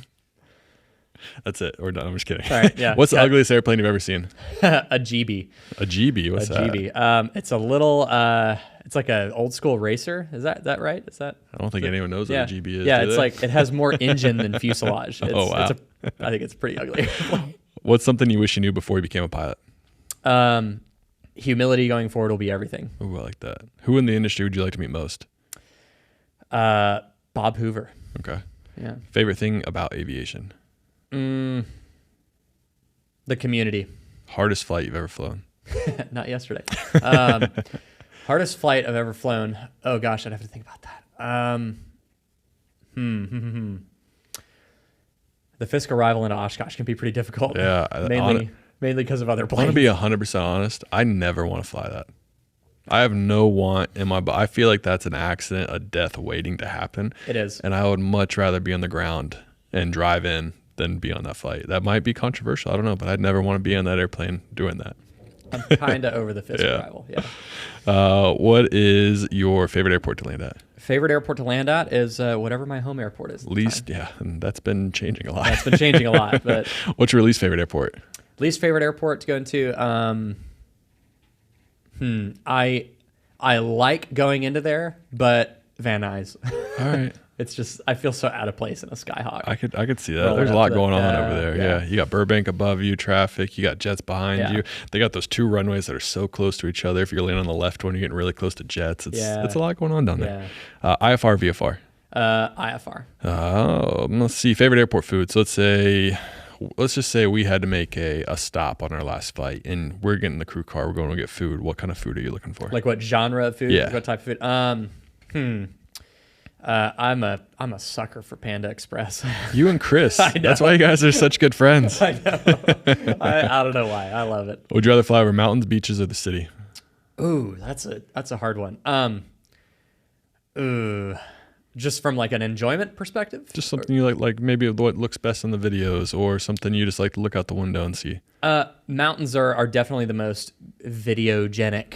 That's it. We're done. I'm just kidding. All right. Yeah. What's the ugliest airplane you've ever seen? A GB. A GB. What's that? A GB. It's a little. It's like an old school racer. Is that right? Is that? I don't think anyone knows what a GB is. Yeah. It's like it has more engine than fuselage. Oh wow. I think it's pretty ugly. What's something you wish you knew before you became a pilot? Humility going forward will be everything. Ooh, I like that. Who in the industry would you like to meet most? Bob Hoover. Okay. Yeah. Favorite thing about aviation? The community. Hardest flight you've ever flown? Not yesterday. Hardest flight I've ever flown. Oh gosh, I'd have to think about that. The Fisk arrival into Oshkosh can be pretty difficult. Yeah. Mainly because of other planes. I want to be 100% honest. I never want to fly that. I have no want in my I feel like that's an accident, a death waiting to happen. It is. And I would much rather be on the ground and drive in than be on that flight. That might be controversial. I don't know, but I'd never want to be on that airplane doing that. I'm kind of over the Fisk arrival. Yeah. What is your favorite airport to land at? Favorite airport to land at is whatever my home airport is. Yeah, and that's been changing a lot. That's been changing a lot. But what's your least favorite airport? Least favorite airport to go into? I like going into there, but Van Nuys. All right. It's just I feel so out of place in a Skyhawk. I could see that. There's a lot going on over there. Yeah. You got Burbank above you, traffic. You got jets behind you. They got those two runways that are so close to each other. If you're laying on the left one, you're getting really close to jets. It's a lot going on down there. IFR, VFR. IFR. Let's see. Favorite airport food. So let's just say we had to make a stop on our last flight, and we're getting the crew car. We're going to get food. What kind of food are you looking for? Like what genre of food? Yeah. What type of food? I'm a sucker for Panda Express. You and Chris. That's why you guys are such good friends. I know. I don't know why. I love it. Would you rather fly over mountains, beaches, or the city? Ooh, that's a hard one. Just from like an enjoyment perspective? Just something you like maybe what looks best in the videos, or something you just like to look out the window and see. Mountains are definitely the most videogenic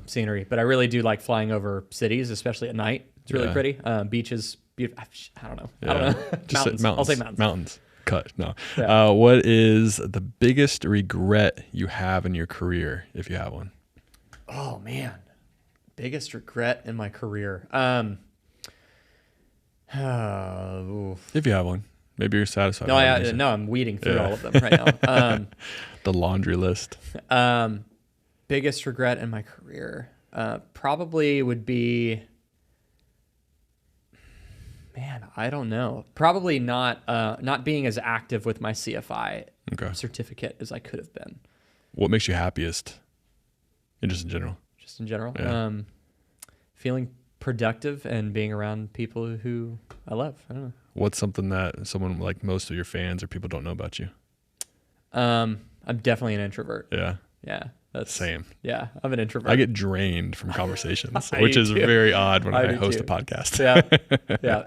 scenery, but I really do like flying over cities, especially at night. It's really pretty. Beaches, beautiful. I don't know. Just mountains. I'll say mountains. Mountains. Cut. No. Yeah. What is the biggest regret you have in your career, if you have one? Oh man, biggest regret in my career. If you have one, maybe you're satisfied. No, I'm weeding through all of them right now. The laundry list. Biggest regret in my career probably would be, man, I don't know. Probably not being as active with my CFI certificate as I could have been. What makes you happiest? Just in general. Just in general. Yeah. Feeling productive and being around people who I love. I don't know. What's something that someone like most of your fans or people don't know about you? I'm definitely an introvert. Yeah. Yeah. That's same. Yeah. I'm an introvert. I get drained from conversations, which is very odd when I host a podcast. Yeah.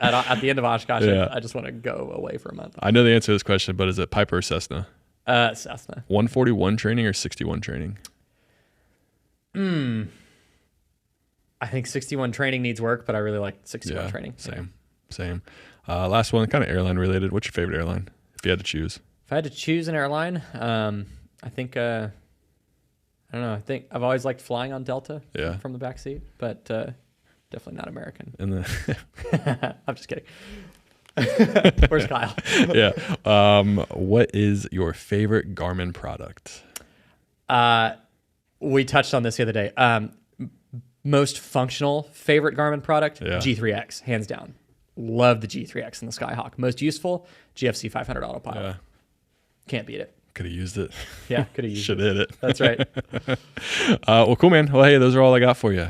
At the end of Oshkosh, I just want to go away for a month. I know the answer to this question, but is it Piper or Cessna? Cessna. 141 training or 61 training? I think 61 training needs work, but I really like 61 training. Same. Last one, kind of airline related. What's your favorite airline, if you had to choose? If I had to choose an airline, I think, I don't know. I think I've always liked flying on Delta from the back seat, but definitely not American. I'm just kidding. Where's Kyle? What is your favorite Garmin product? We touched on this the other day. most functional favorite Garmin product, G3X, hands down. Love the G3X and the Skyhawk. Most useful, GFC 500 Autopilot. Yeah. Can't beat it. Could have used it. Yeah, could have used Should hit it. That's right. Well, cool, man. Well, hey, those are all I got for you.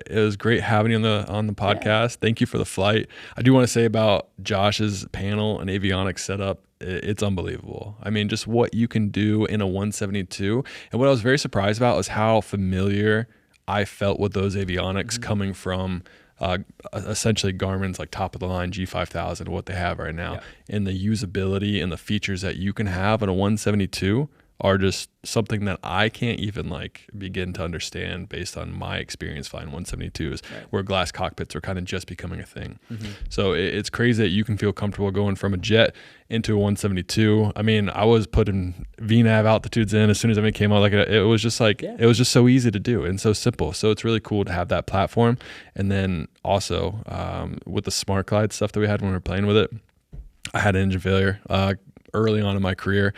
It was great having you on the podcast. Yeah. Thank you for the flight. I do want to say about Josh's panel and avionics setup. It's unbelievable. I mean, just what you can do in a 172. And what I was very surprised about was how familiar I felt with those avionics coming from essentially Garmin's like top of the line G5000, what they have right now, and the usability and the features that you can have in a 172 are just something that I can't even like begin to understand based on my experience flying 172s, where glass cockpits are kind of just becoming a thing. So it's crazy that you can feel comfortable going from a jet into a 172. I mean, I was putting VNAV altitudes in as soon as it came out. Like it was just like, it was just so easy to do and so simple. So it's really cool to have that platform. And then also with the Smart Glide stuff that we had when we were playing with it, I had an engine failure early on in my career.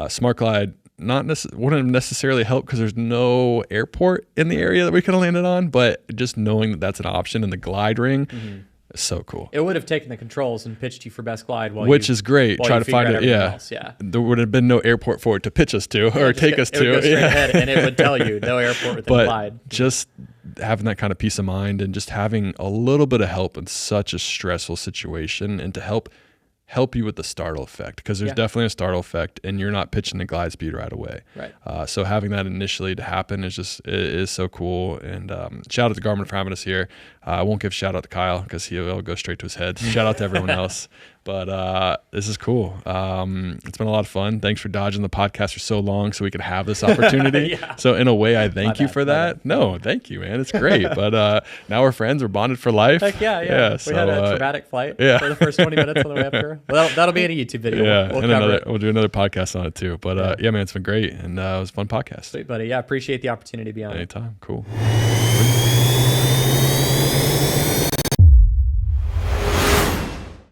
Smart Glide wouldn't necessarily help because there's no airport in the area that we could have landed on, but just knowing that that's an option in the glide ring is so cool. It would have taken the controls and pitched you for best glide, which is great. Try to find it. Yeah. There would have been no airport for it to pitch us to or take us to. It would go straight ahead, and it would tell you no airport within glide. Just having that kind of peace of mind and just having a little bit of help in such a stressful situation, and to help you with the startle effect, because there's definitely a startle effect and you're not pitching the glide speed right away. Right. So having that initially to happen is so cool. And shout out to Garmin for having us here. I won't give shout out to Kyle because he'll go straight to his head. Shout out to everyone else. But this is cool. It's been a lot of fun. Thanks for dodging the podcast for so long so we could have this opportunity. So in a way, I thank you for that. No, thank you, man. It's great. But now we're friends. We're bonded for life. Heck yeah. We had a traumatic flight for the first 20 minutes on the way up here. Well, that'll be in a YouTube video. Yeah, we'll do another podcast on it too. But yeah, man, it's been great. And it was a fun podcast. Sweet, buddy. Yeah, appreciate the opportunity to be on. Anytime. Cool.